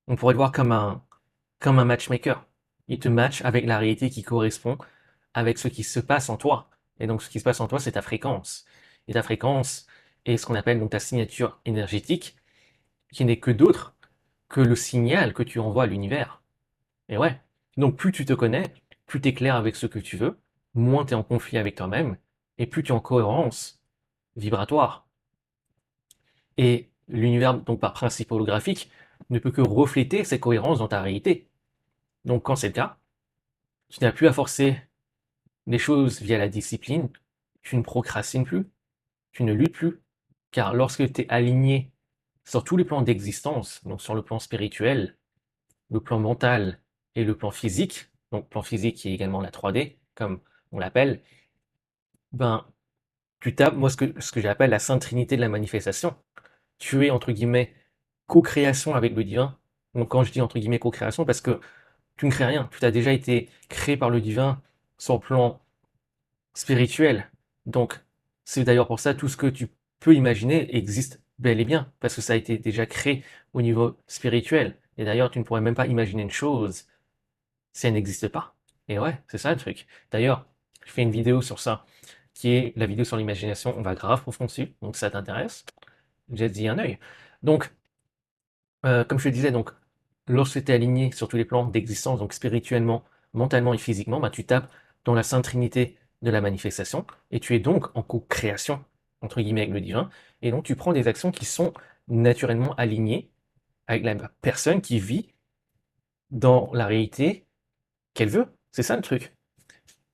on pourrait le voir comme un matchmaker. Il te match avec la réalité qui correspond avec ce qui se passe en toi. Et donc, ce qui se passe en toi, c'est ta fréquence. Et ta fréquence est ce qu'on appelle donc ta signature énergétique, qui n'est que d'autre que le signal que tu envoies à l'univers. Et ouais. Donc, plus tu te connais, plus tu es clair avec ce que tu veux, moins tu es en conflit avec toi-même, et plus tu es en cohérence vibratoire. Et l'univers, donc par principe holographique, ne peut que refléter cette cohérence dans ta réalité. Donc, quand c'est le cas, tu n'as plus à forcer les choses via la discipline, tu ne procrastines plus, tu ne luttes plus. Car lorsque tu es aligné sur tous les plans d'existence, donc sur le plan spirituel, le plan mental et le plan physique, donc plan physique qui est également la 3D, comme on l'appelle, ben, tu tapes, moi, ce que j'appelle la Sainte Trinité de la manifestation. Tu es, entre guillemets, co-création avec le divin. Donc, quand je dis, entre guillemets, co-création, parce que Tu ne crées rien. Tu as déjà été créé par le divin sur le plan spirituel. Donc, c'est d'ailleurs pour ça tout ce que tu peux imaginer existe bel et bien, parce que ça a été déjà créé au niveau spirituel. Et d'ailleurs, tu ne pourrais même pas imaginer une chose si elle n'existe pas. Et ouais, c'est ça le truc. D'ailleurs, je fais une vidéo sur ça, qui est la vidéo sur l'imagination. On va grave profond dessus, donc si ça t'intéresse, j'ai dit un œil. Donc, comme je te disais, donc, lorsque tu es aligné sur tous les plans d'existence, donc spirituellement, mentalement et physiquement, bah, tu tapes dans la Sainte Trinité de la manifestation, et tu es donc en co-création, entre guillemets, avec le divin, et donc tu prends des actions qui sont naturellement alignées avec la personne qui vit dans la réalité qu'elle veut. C'est ça le truc.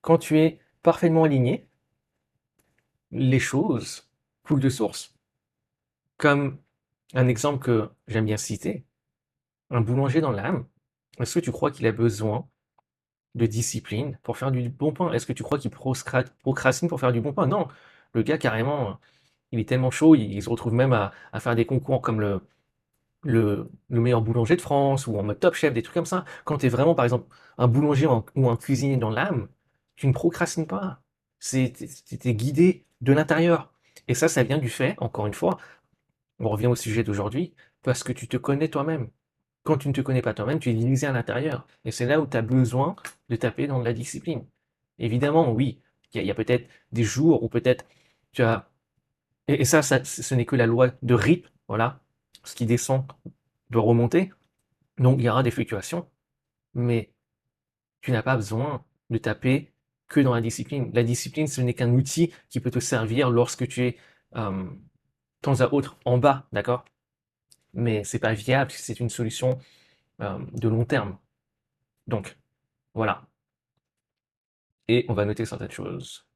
Quand tu es parfaitement aligné, les choses coulent de source. Comme un exemple que j'aime bien citer, un boulanger dans l'âme, est-ce que tu crois qu'il a besoin de discipline pour faire du bon pain? Est-ce que tu crois qu'il procrastine pour faire du bon pain? Non. Le gars, carrément, il est tellement chaud, il se retrouve même à faire des concours comme le meilleur boulanger de France ou en mode Top Chef, des trucs comme ça. Quand tu es vraiment, par exemple, un boulanger ou un cuisinier dans l'âme, tu ne procrastines pas. T'es guidé de l'intérieur. Et ça vient du fait, encore une fois, on revient au sujet d'aujourd'hui, parce que tu te connais toi-même. Quand tu ne te connais pas toi-même, tu es divisé à l'intérieur. Et c'est là où tu as besoin de taper dans la discipline. Évidemment, oui, il y a peut-être des jours où peut-être tu as... Et ça, ce n'est que la loi de rythme, voilà. Ce qui descend doit remonter. Donc il y aura des fluctuations. Mais tu n'as pas besoin de taper que dans la discipline. La discipline, ce n'est qu'un outil qui peut te servir lorsque tu es euh, temps à autre en bas, d'accord? Mais c'est pas viable, c'est une solution de long terme. Donc, voilà. Et on va noter certaines choses.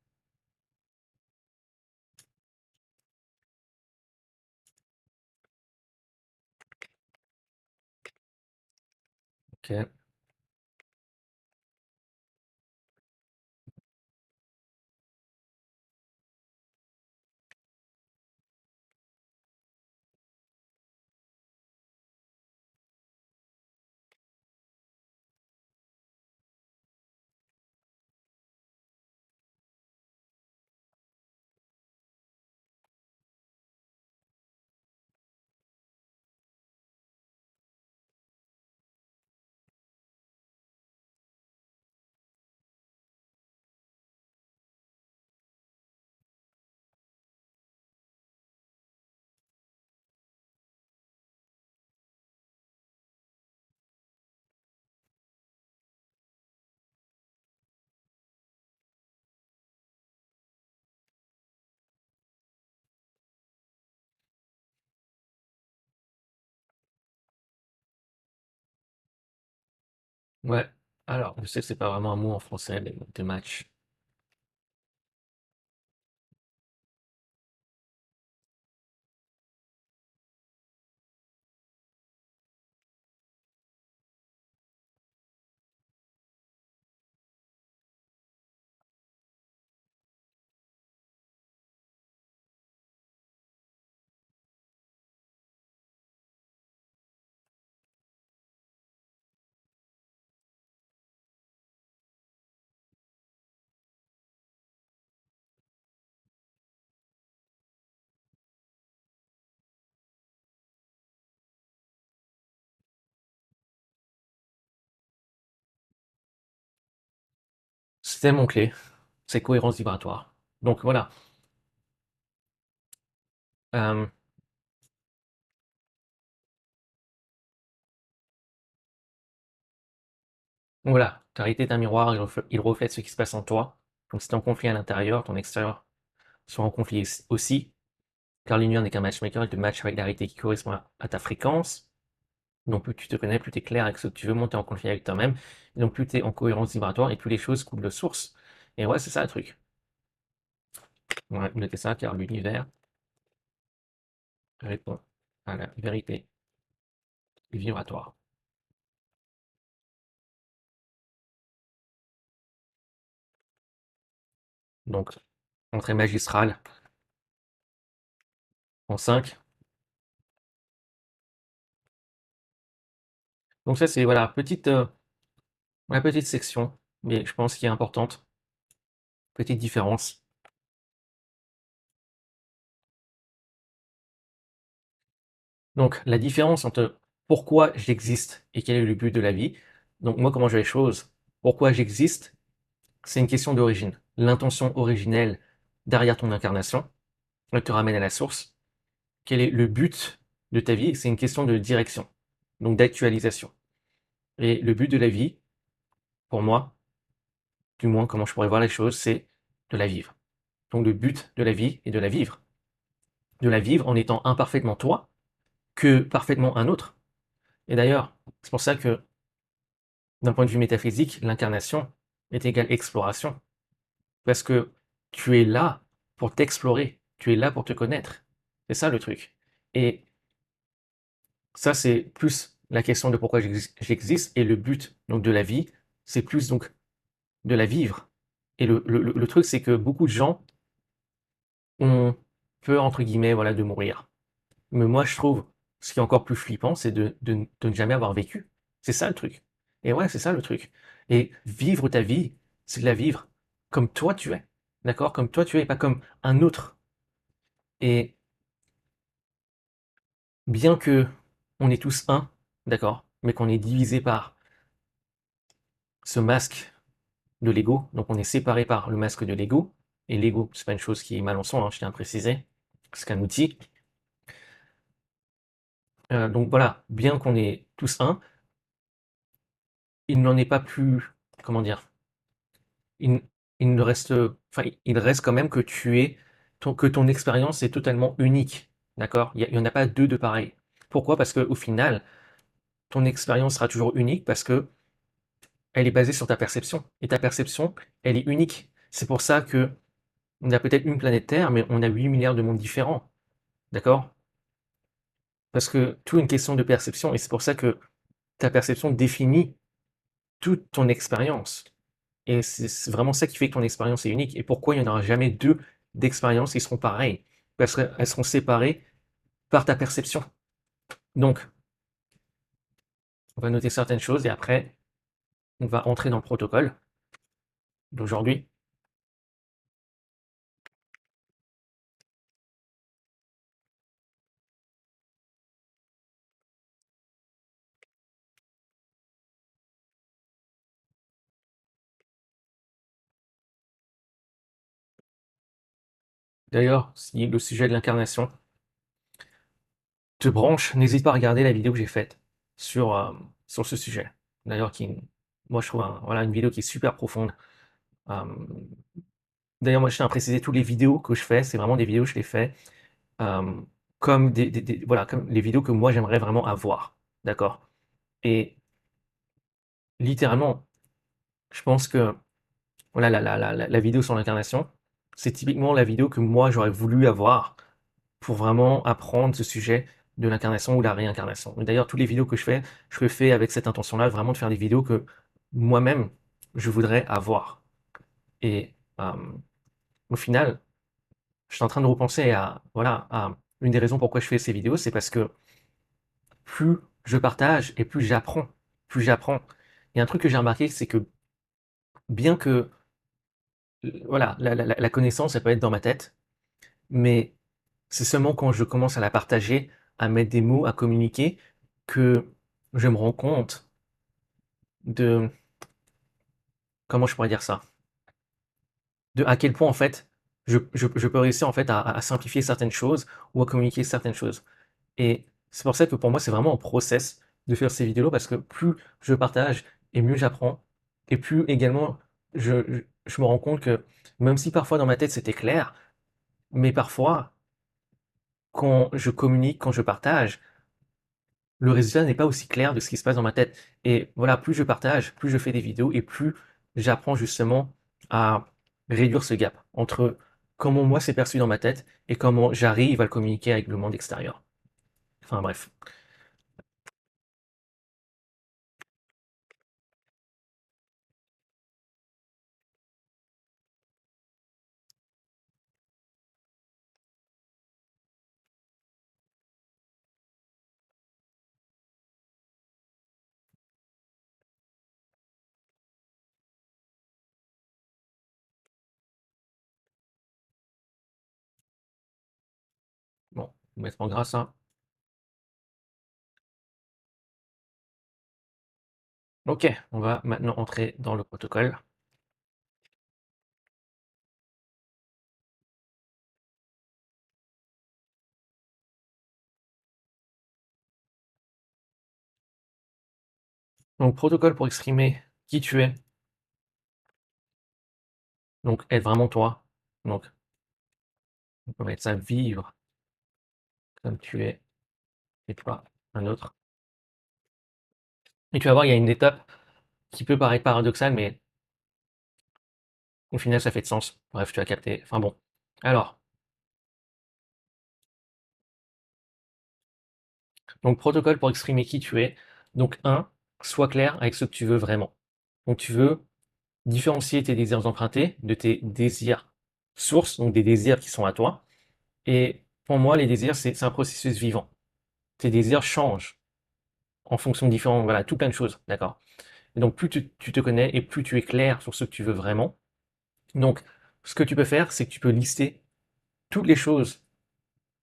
Ok. Ouais. Alors, je sais que c'est pas vraiment un mot en français, de match. C'est tellement clé. C'est cohérence vibratoire. Donc voilà. Euh, donc voilà. Ta réalité est un miroir, il reflète ce qui se passe en toi. Donc si tu es en conflit à l'intérieur, ton extérieur sera en conflit aussi. Car l'univers n'est qu'un matchmaker, il te match avec la réalité qui correspond à ta fréquence. Donc plus tu te connais, plus tu es clair avec ce que tu veux monter en conflit avec toi-même. Et donc plus tu es en cohérence vibratoire et plus les choses coulent de source. Et ouais, c'est ça le truc. Ouais, notez ça car l'univers répond à la vérité vibratoire. Donc, entrée magistrale en 5. Donc ça, c'est voilà, petite La petite section, mais je pense qu'il est importante, petite différence. Donc, la différence entre pourquoi j'existe et quel est le but de la vie. Donc, moi, comment je vois les choses? Pourquoi j'existe? C'est une question d'origine. L'intention originelle derrière ton incarnation, elle te ramène à la source. Quel est le but de ta vie? C'est une question de direction, donc d'actualisation. Et le but de la vie, pour moi, du moins comment je pourrais voir les choses, c'est de la vivre. Donc le but de la vie est de la vivre. De la vivre en étant imparfaitement toi que parfaitement un autre. Et d'ailleurs, c'est pour ça que d'un point de vue métaphysique, l'incarnation est égale exploration. Parce que tu es là pour t'explorer, tu es là pour te connaître. C'est ça le truc. Et ça, c'est plus la question de pourquoi j'existe et le but donc de la vie, c'est plus donc de la vivre. Et le truc, c'est que beaucoup de gens ont peur, entre guillemets, voilà, de mourir. Mais moi, je trouve, ce qui est encore plus flippant, c'est de ne jamais avoir vécu. C'est ça le truc. Et ouais, c'est ça le truc. Et vivre ta vie, c'est de la vivre comme toi tu es. D'accord? Comme toi tu es, et pas comme un autre. Et bien que on est tous un, d'accord? Mais qu'on est divisé par ce masque de l'ego, donc on est séparé par le masque de l'ego, et l'ego, c'est pas une chose qui est mal en soi, hein, je tiens à préciser, c'est qu'un outil. Donc voilà, bien qu'on est tous un, il n'en est pas plus, comment dire, il, il ne reste, enfin, il reste quand même que que ton expérience est totalement unique, d'accord? Il y en a pas deux de pareils. Pourquoi? Parce que au final, ton expérience sera toujours unique parce que elle est basée sur ta perception. Et ta perception, elle est unique. C'est pour ça que on a peut-être une planète Terre, mais on a 8 milliards de mondes différents. D'accord? Parce que tout est une question de perception, et c'est pour ça que ta perception définit toute ton expérience. Et c'est vraiment ça qui fait que ton expérience est unique. Et pourquoi il n'y en aura jamais deux d'expériences qui seront pareilles? Parce qu'elles seront séparées par ta perception. Donc, on va noter certaines choses et après, on va entrer dans le protocole d'aujourd'hui. D'ailleurs, si le sujet de l'incarnation te branche, n'hésite pas à regarder la vidéo que j'ai faite sur, sur ce sujet. D'ailleurs, moi, je trouve voilà, une vidéo qui est super profonde. Euh, D'ailleurs, moi, je tiens à préciser, toutes les vidéos que je fais, c'est vraiment des vidéos que je les fais euh, comme voilà, comme les vidéos que moi, j'aimerais vraiment avoir. D'accord? Et littéralement, je pense que voilà, la vidéo sur l'incarnation, c'est typiquement la vidéo que moi, j'aurais voulu avoir pour vraiment apprendre ce sujet de l'incarnation ou la réincarnation. Et d'ailleurs, toutes les vidéos que je le fais avec cette intention-là, vraiment de faire des vidéos que moi-même, je voudrais avoir. Et au final, je suis en train de repenser à une des raisons pourquoi je fais ces vidéos, c'est parce que plus je partage et plus j'apprends. Plus j'apprends. Il y a un truc que j'ai remarqué, c'est que bien que voilà, la connaissance, elle peut être dans ma tête, mais c'est seulement quand je commence à la partager, à mettre des mots, à communiquer, que je me rends compte de, comment je pourrais dire ça? De à quel point en fait, je peux réussir en fait à simplifier certaines choses ou à communiquer certaines choses. Et c'est pour ça que pour moi, c'est vraiment un process de faire ces vidéos parce que plus je partage et mieux j'apprends. Et plus également, je me rends compte que même si parfois dans ma tête c'était clair, mais parfois, quand je communique, quand je partage, le résultat n'est pas aussi clair de ce qui se passe dans ma tête. Et voilà, plus je partage, plus je fais des vidéos et plus j'apprends justement à réduire ce gap entre comment moi c'est perçu dans ma tête et comment j'arrive à le communiquer avec le monde extérieur. Enfin bref. mettre en gras ça. Ok, on va maintenant entrer dans le protocole. Donc, protocole pour exprimer qui tu es. Donc, être vraiment toi. Donc, on peut mettre ça vivre comme tu es et pas un autre. Et tu vas voir, il y a une étape qui peut paraître paradoxale, mais au final, ça fait de sens. Bref, tu as capté. Enfin bon. Alors, donc protocole pour exprimer qui tu es. Donc, un, sois clair avec ce que tu veux vraiment. Donc, tu veux différencier tes désirs empruntés de tes désirs sources, donc des désirs qui sont à toi. Et pour moi, les désirs, c'est un processus vivant. Tes désirs changent en fonction de différents, voilà, tout plein de choses, d'accord? Et donc, plus tu te connais et plus tu es clair sur ce que tu veux vraiment. Donc, ce que tu peux faire, c'est que tu peux lister toutes les choses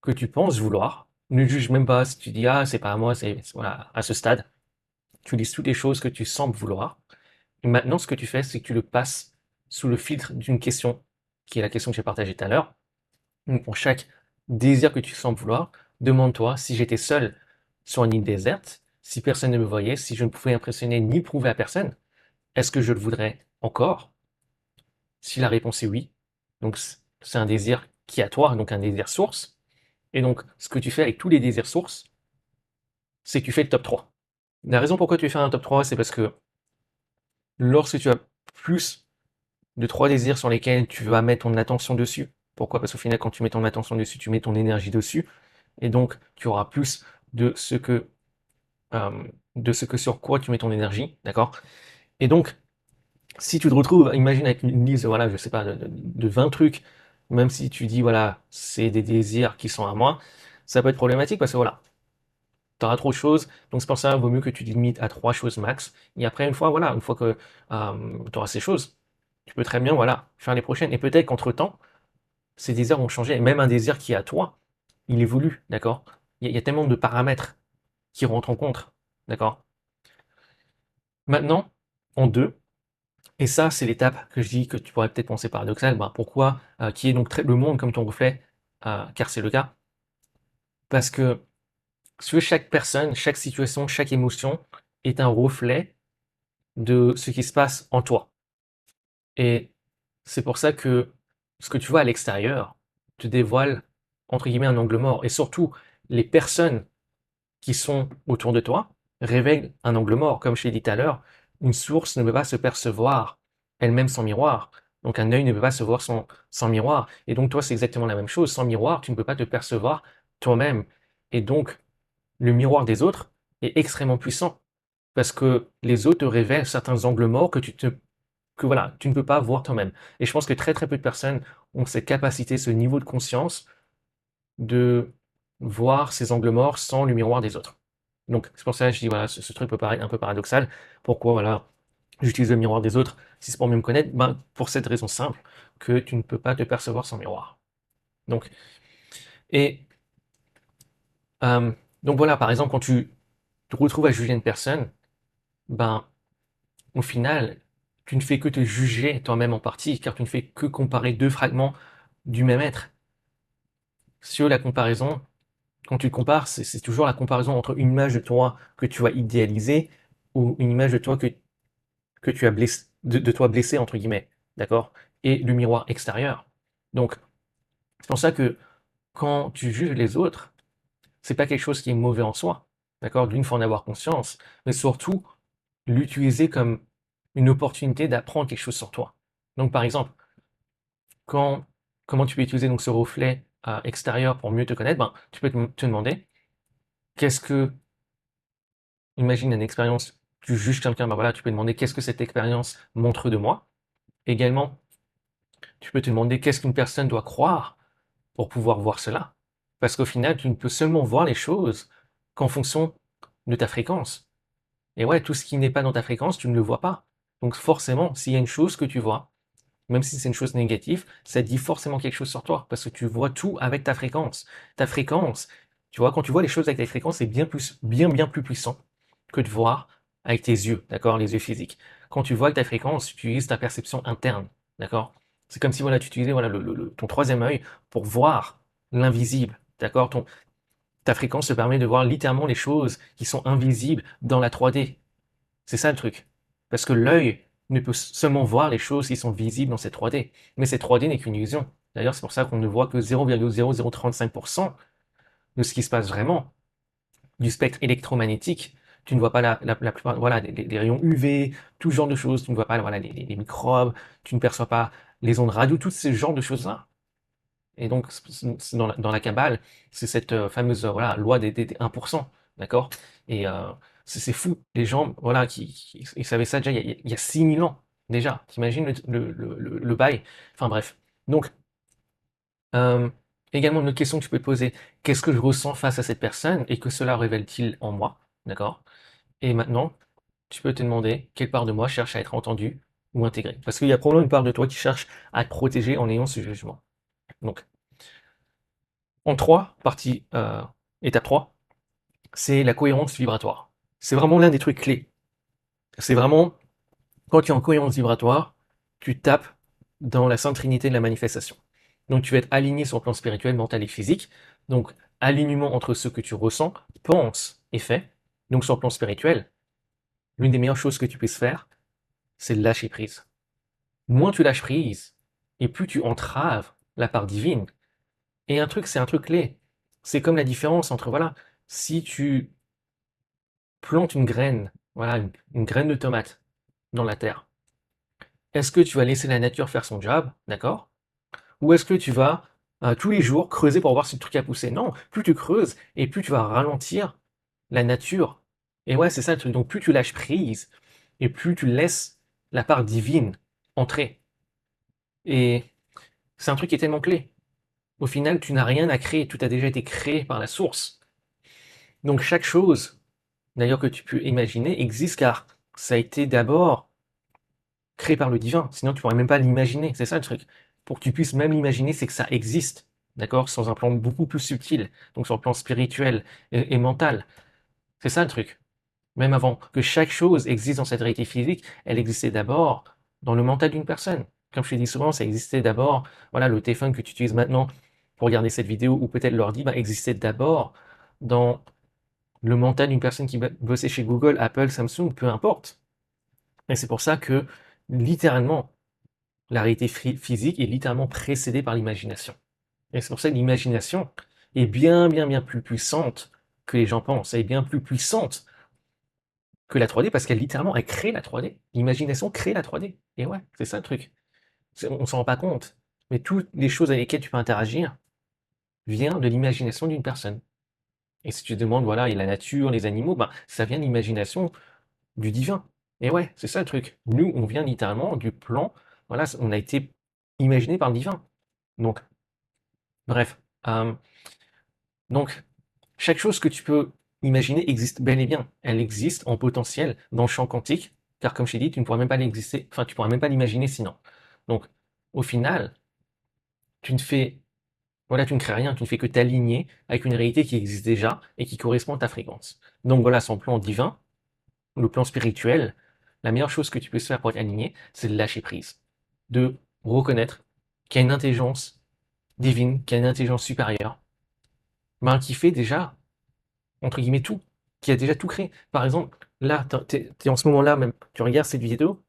que tu penses vouloir. Ne juge même pas si tu dis, ah, c'est pas à moi, c'est, voilà, à ce stade. Tu listes toutes les choses que tu sembles vouloir. Et maintenant, ce que tu fais, c'est que tu le passes sous le filtre d'une question, qui est la question que j'ai partagée tout à l'heure. Donc, pour chaque désir que tu sembles vouloir, demande-toi si j'étais seul sur une île déserte, si personne ne me voyait, si je ne pouvais impressionner ni prouver à personne, est-ce que je le voudrais encore? Si la réponse est oui, donc c'est un désir qui est à toi, donc un désir source. Et donc, ce que tu fais avec tous les désirs sources, c'est que tu fais le top 3. La raison pourquoi tu fais un top 3, c'est parce que lorsque tu as plus de 3 désirs sur lesquels tu vas mettre ton attention dessus, pourquoi? Parce qu'au final, quand tu mets ton attention dessus, tu mets ton énergie dessus, et donc tu auras plus de ce que, sur quoi tu mets ton énergie, d'accord? Et donc, si tu te retrouves, imagine avec une liste, voilà, je sais pas, de 20 trucs, même si tu dis, voilà, c'est des désirs qui sont à moi, ça peut être problématique parce que voilà, tu auras trop de choses, donc c'est pour ça, il vaut mieux que tu te limites à 3 choses max. Et après, une fois, voilà, une fois que tu auras ces choses, tu peux très bien, voilà, faire les prochaines. Et peut-être qu'entre-temps, ces désirs vont changer. Et même un désir qui est à toi, il évolue, d'accord? Il y a tellement de paramètres qui rentrent en compte, d'accord? Maintenant, en deux, et ça, c'est l'étape que je dis que tu pourrais peut-être penser paradoxale. Ben, pourquoi qui est donc le monde comme ton reflet, car c'est le cas. Parce que si tu veux, chaque personne, chaque situation, chaque émotion est un reflet de ce qui se passe en toi. Et c'est pour ça que ce que tu vois à l'extérieur te dévoile, entre guillemets, un angle mort. Et surtout, les personnes qui sont autour de toi révèlent un angle mort. Comme je l'ai dit tout à l'heure, une source ne peut pas se percevoir elle-même sans miroir. Donc un œil ne peut pas se voir sans miroir. Et donc toi, c'est exactement la même chose. Sans miroir, tu ne peux pas te percevoir toi-même. Et donc, le miroir des autres est extrêmement puissant. Parce que les autres te révèlent certains angles morts que voilà, tu ne peux pas voir toi-même. Et je pense que très très peu de personnes ont cette capacité, ce niveau de conscience de voir ces angles morts sans le miroir des autres. Donc c'est pour ça que je dis voilà, ce truc peut paraître un peu paradoxal. Pourquoi voilà, j'utilise le miroir des autres si c'est pour mieux me connaître? Ben, pour cette raison simple que tu ne peux pas te percevoir sans miroir. Donc et euh, donc voilà, par exemple quand tu te retrouves à juger une personne, ben au final tu ne fais que te juger toi-même en partie, car tu ne fais que comparer deux fragments du même être. Sur la comparaison, quand tu te compares, c'est toujours la comparaison entre une image de toi que tu as idéalisée ou une image de toi que tu as blessé, de toi blessé, entre guillemets, d'accord? Et le miroir extérieur. Donc, c'est pour ça que quand tu juges les autres, c'est pas quelque chose qui est mauvais en soi, d'accord? D'une, faut en avoir conscience, mais surtout, l'utiliser comme une opportunité d'apprendre quelque chose sur toi. Donc, par exemple, comment tu peux utiliser donc ce reflet extérieur pour mieux te connaître? Ben, tu peux te demander, qu'est-ce que imagine une expérience, tu juges quelqu'un, ben voilà, tu peux demander qu'est-ce que cette expérience montre de moi. Également, tu peux te demander qu'est-ce qu'une personne doit croire pour pouvoir voir cela. Parce qu'au final, tu ne peux seulement voir les choses qu'en fonction de ta fréquence. Et ouais, tout ce qui n'est pas dans ta fréquence, tu ne le vois pas. Donc forcément, s'il y a une chose que tu vois, même si c'est une chose négative, ça dit forcément quelque chose sur toi, parce que tu vois tout avec ta fréquence. Ta fréquence Tu vois, quand tu vois les choses avec ta fréquence, c'est bien plus puissant que de voir avec tes yeux, d'accord, les yeux physiques. Quand tu vois avec ta fréquence, tu utilises ta perception interne, d'accord. C'est comme si voilà, tu utilisais voilà, ton troisième œil pour voir l'invisible, d'accord. Ta fréquence te permet de voir littéralement les choses qui sont invisibles dans la 3D. C'est ça le truc. Parce que l'œil ne peut seulement voir les choses qui sont visibles dans cette 3D. Mais cette 3D n'est qu'une illusion. D'ailleurs, c'est pour ça qu'on ne voit que 0,0035% de ce qui se passe vraiment du spectre électromagnétique. Tu ne vois pas la plupart, voilà, les rayons UV, tout ce genre de choses. Tu ne vois pas voilà, les microbes, tu ne perçois pas les ondes radio, tout ce genre de choses-là. Et donc, dans la Kabbale, c'est cette fameuse voilà, loi des 1%, d'accord. Et c'est fou, les gens voilà, ils savaient ça déjà il y a 6000 ans, déjà. T'imagines le bail. Enfin bref. Donc, euh, également, une autre question que tu peux te poser, qu'est-ce que je ressens face à cette personne et que cela révèle-t-il en moi, d'accord. Et maintenant, tu peux te demander quelle part de moi cherche à être entendue ou intégrée. Parce qu'il y a probablement une part de toi qui cherche à te protéger en ayant ce jugement. Donc, en 3, étape 3, c'est la cohérence vibratoire. C'est vraiment l'un des trucs clés. C'est vraiment, quand tu es en cohérence vibratoire, tu tapes dans la sainte trinité de la manifestation. Donc tu vas être aligné sur le plan spirituel, mental et physique. Donc alignement entre ce que tu ressens, penses et fais. Donc sur le plan spirituel, l'une des meilleures choses que tu puisses faire, c'est de lâcher prise. Moins tu lâches prise, et plus tu entraves la part divine. Et c'est un truc clé. C'est comme la différence entre, voilà, si tu plante une graine, voilà, une graine de tomate dans la terre, est-ce que tu vas laisser la nature faire son job, d'accord? Ou est-ce que tu vas tous les jours creuser pour voir si le truc a poussé? Non, plus tu creuses et plus tu vas ralentir la nature. Et ouais, c'est ça le truc. Donc plus tu lâches prise et plus tu laisses la part divine entrer. Et c'est un truc qui est tellement clé. Au final, tu n'as rien à créer, tout a déjà été créé par la source. Donc chaque chose, d'ailleurs, que tu peux imaginer existe car ça a été d'abord créé par le divin. Sinon, tu pourrais même pas l'imaginer. C'est ça le truc. Pour que tu puisses même l'imaginer, c'est que ça existe. D'accord? Sur un plan beaucoup plus subtil. Donc sur le plan spirituel et mental. C'est ça le truc. Même avant que chaque chose existe dans cette réalité physique, elle existait d'abord dans le mental d'une personne. Comme je te dis souvent, ça existait d'abord, voilà, le téléphone que tu utilises maintenant pour regarder cette vidéo ou peut-être l'ordi, existait d'abord dans le mental d'une personne qui bossait chez Google, Apple, Samsung, peu importe. Et c'est pour ça que, littéralement, la réalité physique est littéralement précédée par l'imagination. Et c'est pour ça que l'imagination est bien plus puissante que les gens pensent. Elle est bien plus puissante que la 3D parce qu'elle littéralement, elle crée la 3D. L'imagination crée la 3D. Et ouais, c'est ça le truc. On s'en rend pas compte. Mais toutes les choses avec lesquelles tu peux interagir viennent de l'imagination d'une personne. Et si tu te demandes, voilà, et la nature, les animaux, ça vient de l'imagination du divin. Et ouais, c'est ça le truc. Nous, on vient littéralement du plan, voilà, on a été imaginé par le divin. Donc, bref. Donc, chaque chose que tu peux imaginer existe bel et bien. Elle existe en potentiel dans le champ quantique, car comme je t'ai dit, tu ne pourrais même pas l'exister, enfin, tu pourrais même pas l'imaginer sinon. Donc, au final, tu ne fais, voilà, tu ne crées rien, tu ne fais que t'aligner avec une réalité qui existe déjà et qui correspond à ta fréquence. Donc voilà, son plan divin, le plan spirituel, la meilleure chose que tu peux faire pour être aligné, c'est de lâcher prise, de reconnaître qu'il y a une intelligence divine, qu'il y a une intelligence supérieure, qui fait déjà, entre guillemets, tout, qui a déjà tout créé. Par exemple, là, t'es en ce moment-là même, tu regardes cette vidéo,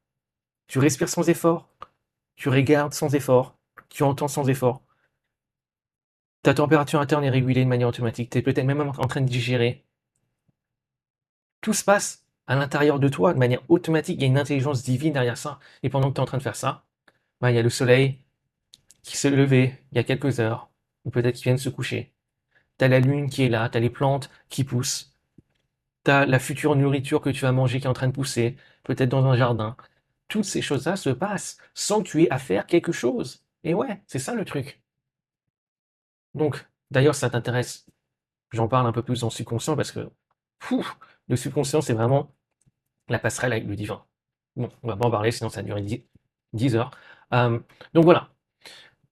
tu respires sans effort, tu regardes sans effort, tu entends sans effort, ta température interne est régulée de manière automatique, tu es peut-être même en train de digérer. Tout se passe à l'intérieur de toi de manière automatique, il y a une intelligence divine derrière ça. Et pendant que tu es en train de faire ça, il y a le soleil qui s'est levé il y a quelques heures, ou peut-être qu'il vient de se coucher. T'as la lune qui est là, t'as les plantes qui poussent, t'as la future nourriture que tu vas manger qui est en train de pousser, peut-être dans un jardin. Toutes ces choses-là se passent sans que tu aies à faire quelque chose. Et ouais, c'est ça le truc. Donc, d'ailleurs, ça t'intéresse, j'en parle un peu plus dans le subconscient parce que le subconscient, c'est vraiment la passerelle avec le divin. Bon, on va pas en parler, sinon ça dure 10 heures. Donc voilà.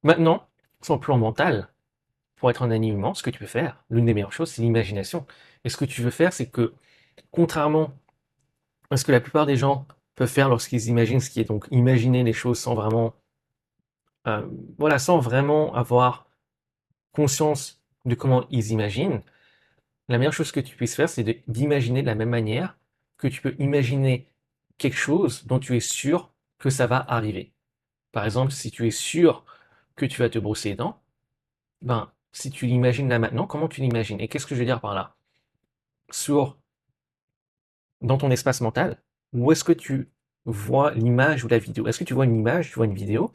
Maintenant, sur le plan mental, pour être un alignement, ce que tu peux faire, l'une des meilleures choses, c'est l'imagination. Et ce que tu veux faire, c'est que, contrairement à ce que la plupart des gens peuvent faire lorsqu'ils imaginent, ce qui est donc imaginer les choses sans vraiment, euh, voilà, sans vraiment avoir conscience de comment ils imaginent, la meilleure chose que tu puisses faire, c'est d'imaginer de la même manière que tu peux imaginer quelque chose dont tu es sûr que ça va arriver. Par exemple, si tu es sûr que tu vas te brosser les dents, ben, si tu l'imagines là maintenant, comment tu l'imagines? Et qu'est-ce que je veux dire par là? Sur, dans ton espace mental, où est-ce que tu vois l'image ou la vidéo? Est-ce que tu vois une image, tu vois une vidéo?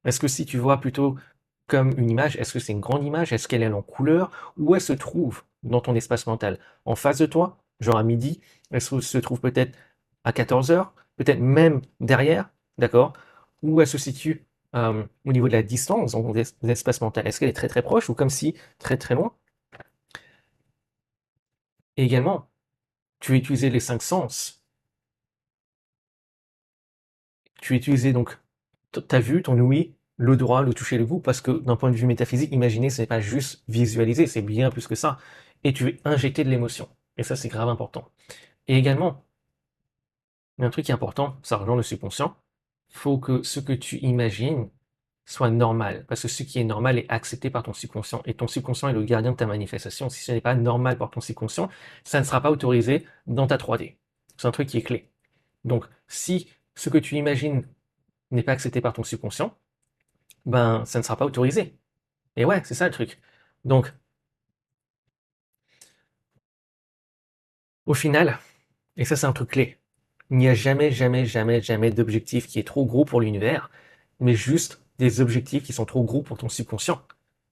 Est-ce que si tu vois plutôt comme une image, est-ce que c'est une grande image? Est-ce qu'elle est en couleur? Où elle se trouve dans ton espace mental? En face de toi, genre à midi? Est-ce qu'elle se trouve peut-être à 14 heures? Peut-être même derrière? D'accord? Où elle se situe au niveau de la distance dans ton espace mental? Est-ce qu'elle est très très proche ou comme si très très loin? Et également, tu as utilisé les cinq sens. Tu as utilisé donc ta vue, ton ouïe, l'odorat, le toucher, le goût, parce que d'un point de vue métaphysique, imaginer, ce n'est pas juste visualiser, c'est bien plus que ça. Et tu veux injecter de l'émotion. Et ça, c'est grave important. Et également, il y a un truc qui est important, ça rejoint le subconscient, il faut que ce que tu imagines soit normal, parce que ce qui est normal est accepté par ton subconscient, et ton subconscient est le gardien de ta manifestation. Si ce n'est pas normal par ton subconscient, ça ne sera pas autorisé dans ta 3D. C'est un truc qui est clé. Donc, si ce que tu imagines n'est pas accepté par ton subconscient, ben, ça ne sera pas autorisé. Et ouais, c'est ça le truc. Donc, au final, et ça c'est un truc clé, il n'y a jamais, jamais, jamais, jamais d'objectif qui est trop gros pour l'univers, mais juste des objectifs qui sont trop gros pour ton subconscient.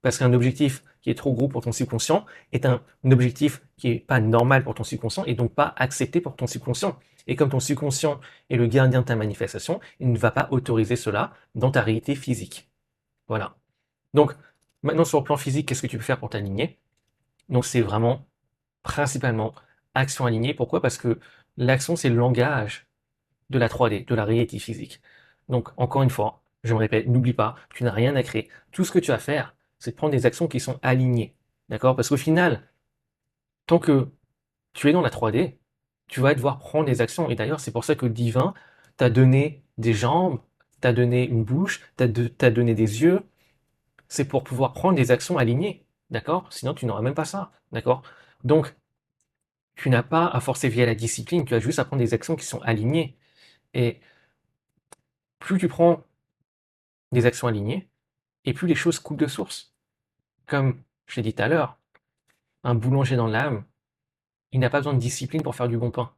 Parce qu'un objectif qui est trop gros pour ton subconscient est un objectif qui est pas normal pour ton subconscient et donc pas accepté pour ton subconscient. Et comme ton subconscient est le gardien de ta manifestation, il ne va pas autoriser cela dans ta réalité physique. Voilà. Donc, maintenant sur le plan physique, qu'est-ce que tu peux faire pour t'aligner? Donc c'est vraiment principalement action alignée. Pourquoi? Parce que l'action, c'est le langage de la 3D, de la réalité physique. Donc, encore une fois, je me répète, n'oublie pas, tu n'as rien à créer. Tout ce que tu as à faire, c'est de prendre des actions qui sont alignées. D'accord? Parce qu'au final, tant que tu es dans la 3D, tu vas devoir prendre des actions. Et d'ailleurs, c'est pour ça que le divin t'a donné des jambes, t'a donné une bouche, t'a donné des yeux. C'est pour pouvoir prendre des actions alignées. D'accord? Sinon, tu n'auras même pas ça. D'accord? Donc, tu n'as pas à forcer via la discipline, tu as juste à prendre des actions qui sont alignées. Et plus tu prends des actions alignées, et plus les choses coulent de source. Comme je l'ai dit tout à l'heure, un boulanger dans l'âme, il n'a pas besoin de discipline pour faire du bon pain.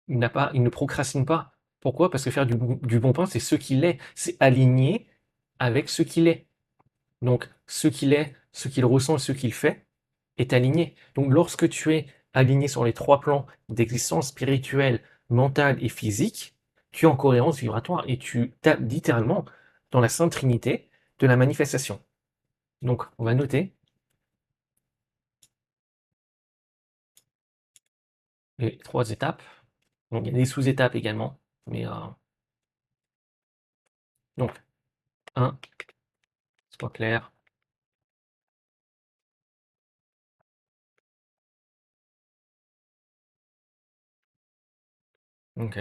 Il ne procrastine pas. Pourquoi? Parce que faire du bon pain, c'est ce qu'il est. C'est aligné avec ce qu'il est. Donc, ce qu'il est, ce qu'il ressent, ce qu'il fait est aligné. Donc, lorsque tu es aligné sur les trois plans d'existence spirituelle, mentale et physique, tu es en cohérence vibratoire et tu tapes littéralement dans la Sainte Trinité de la manifestation. Donc, on va noter les trois étapes. Donc, il y a des sous-étapes également. Mais, donc, un, c'est pas clair. Ok.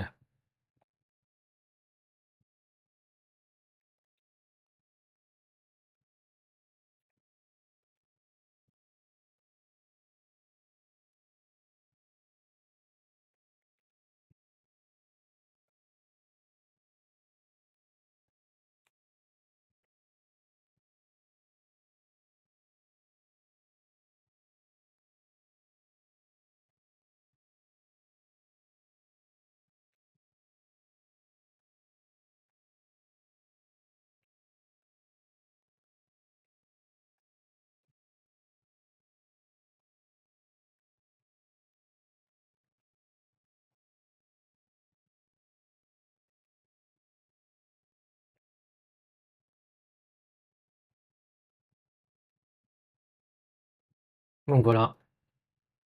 Donc voilà,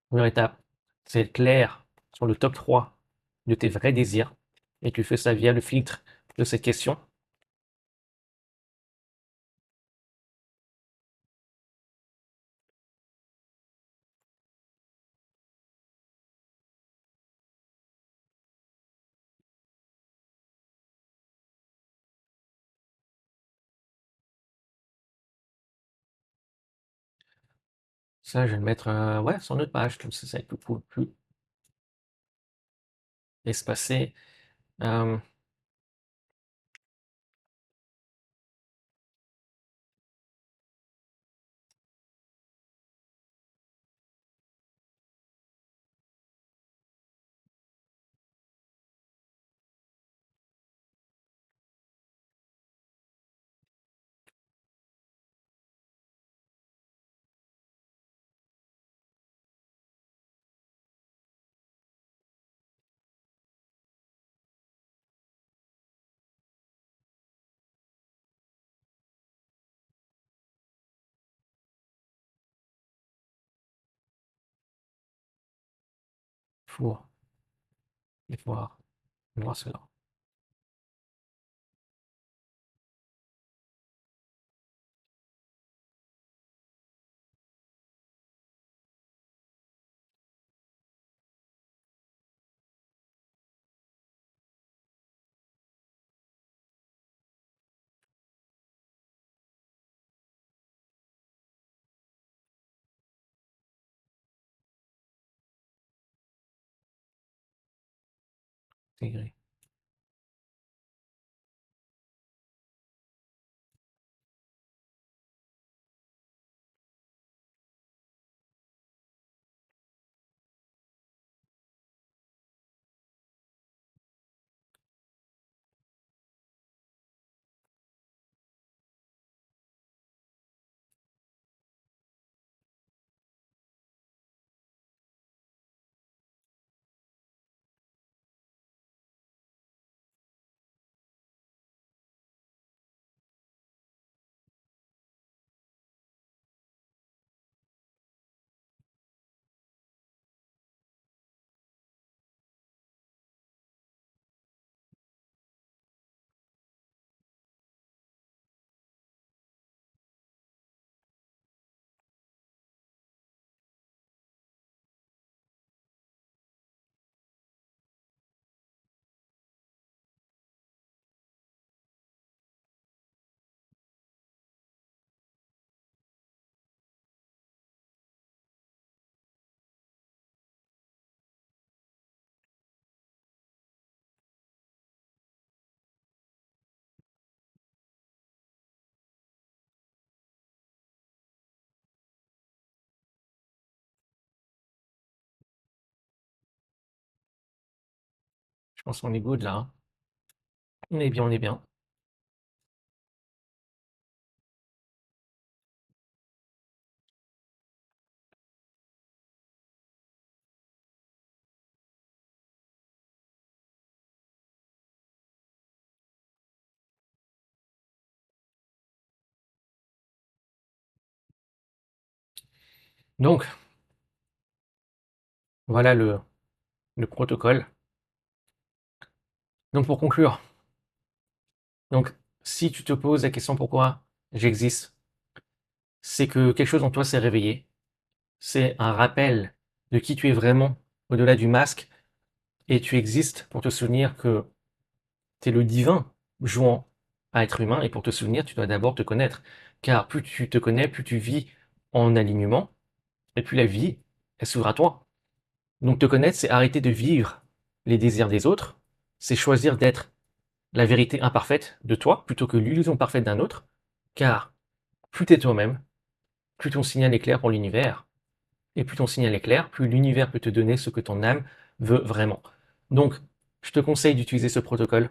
première étape, c'est être clair sur le top 3 de tes vrais désirs. Et tu fais ça via le filtre de cette question. Ça, je vais le mettre ouais, sur notre page, comme ça va être plus espacé. Euh, four, les foires, voir cela. C'est gris. Je pense qu'on est good là, hein. On est bien, on est bien. Donc, voilà le protocole. Donc, pour conclure, donc, si tu te poses la question pourquoi j'existe, c'est que quelque chose en toi s'est réveillé. C'est un rappel de qui tu es vraiment au-delà du masque et tu existes pour te souvenir que tu es le divin jouant à être humain et pour te souvenir, tu dois d'abord te connaître. Car plus tu te connais, plus tu vis en alignement et plus la vie, elle s'ouvre à toi. Donc te connaître, c'est arrêter de vivre les désirs des autres, c'est choisir d'être la vérité imparfaite de toi plutôt que l'illusion parfaite d'un autre, car plus t'es toi-même, plus ton signal est clair pour l'univers, et plus ton signal est clair, plus l'univers peut te donner ce que ton âme veut vraiment. Donc, je te conseille d'utiliser ce protocole,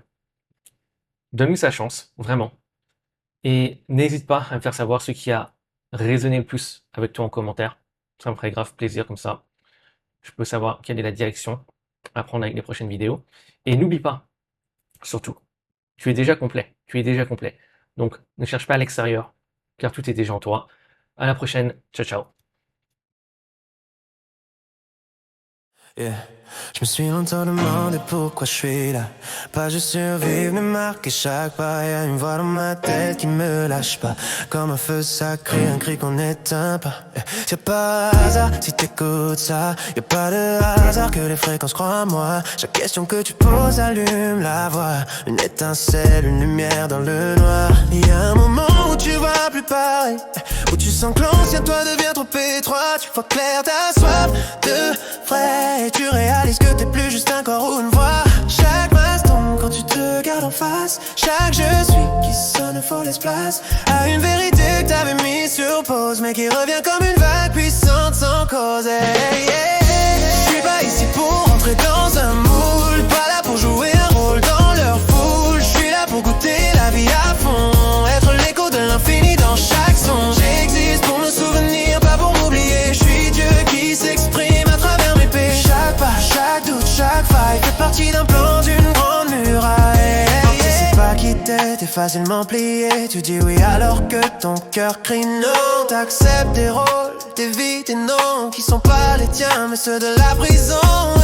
donne-lui sa chance, vraiment, et n'hésite pas à me faire savoir ce qui a résonné le plus avec toi en commentaire, ça me ferait grave plaisir comme ça. Je peux savoir quelle est la direction à prendre avec les prochaines vidéos. Et n'oublie pas, surtout, tu es déjà complet. Tu es déjà complet. Donc, ne cherche pas à l'extérieur, car tout est déjà en toi. À la prochaine. Ciao, ciao. Yeah. Je me suis longtemps demandé pourquoi je suis là. Pas juste survivre, mais marquer chaque pas. Y'a une voix dans ma tête qui me lâche pas. Comme un feu sacré, un cri qu'on n'éteint pas. C'est pas hasard si t'écoutes ça. Y'a pas de hasard que les fréquences croient en moi. Chaque question que tu poses allume la voix. Une étincelle, une lumière dans le noir. Y'a un moment où tu vois plus pareil, où tu sens que l'ancien toi devient trop étroit. Tu vois clair, t'as soif de frais et tu réalises que t'es plus juste un corps ou une voix. Chaque masse tombe quand tu te regardes en face. Chaque je suis qui sonne faux laisse place à une vérité que t'avais mis sur pause, mais qui revient comme une vague puissante sans cause. Hey, yeah. Je suis pas ici pour entrer dans un moule, pas là pour jouer un rôle dans leur foule. Je suis là pour goûter la vie à fond, être l'écho de l'infini dans chaque son. J'existe pour me souvenir, pas pour m'oublier. Je suis Dieu qui s'exprime à travers mes péchés. Chaque pas, chaque doute, chaque faille fait partie d'un plan, d'une grande muraille. N'anticipe pas qui t'es facilement plié. Tu dis oui alors que ton cœur crie non. T'acceptes des rôles, t'évites des noms qui sont pas les tiens mais ceux de la prison.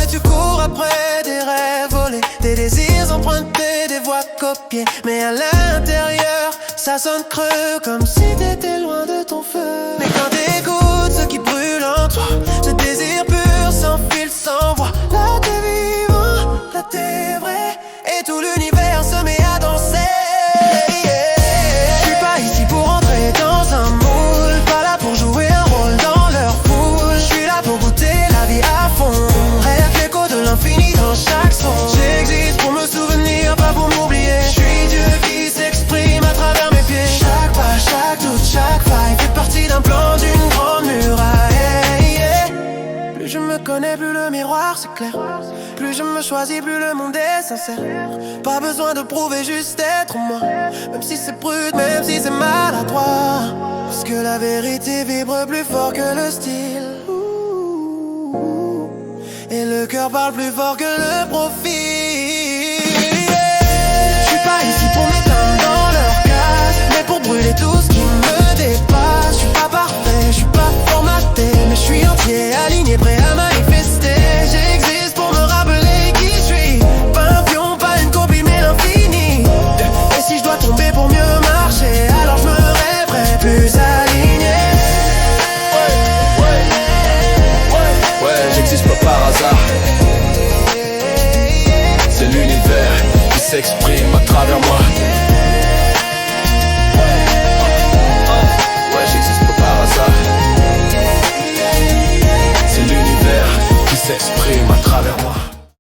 Et tu cours après des rêves volés, des désirs empruntés, des voix copiées. Mais à l'intérieur, ça sonne creux, comme si t'étais loin de ton feu. Mais quand t'écoutes ce qui brûle en toi, ce désir pur, sans fil, sans voix, là t'es vivant, là t'es vrai, et tout l'univers se met à danser. Je suis pas ici pour entrer dans un moule, pas là pour jouer un rôle dans leur foule. Je suis là pour goûter la vie à fond, être l'écho de l'infini dans chaque son. J'existe pour me souvenir, pas pour m'oublier. Je suis Dieu qui s'exprime à travers mes pieds. Chaque pas, chaque doute, chaque faille fait partie d'un plan, d'une grande muraille. Plus je me connais, plus le miroir c'est clair. Plus je me choisis, plus le monde est sincère. Pas besoin de prouver, juste être moi. Même si c'est brut, même si c'est maladroit. Parce que la vérité vibre plus fort que le style. Et le cœur parle plus fort que le profil.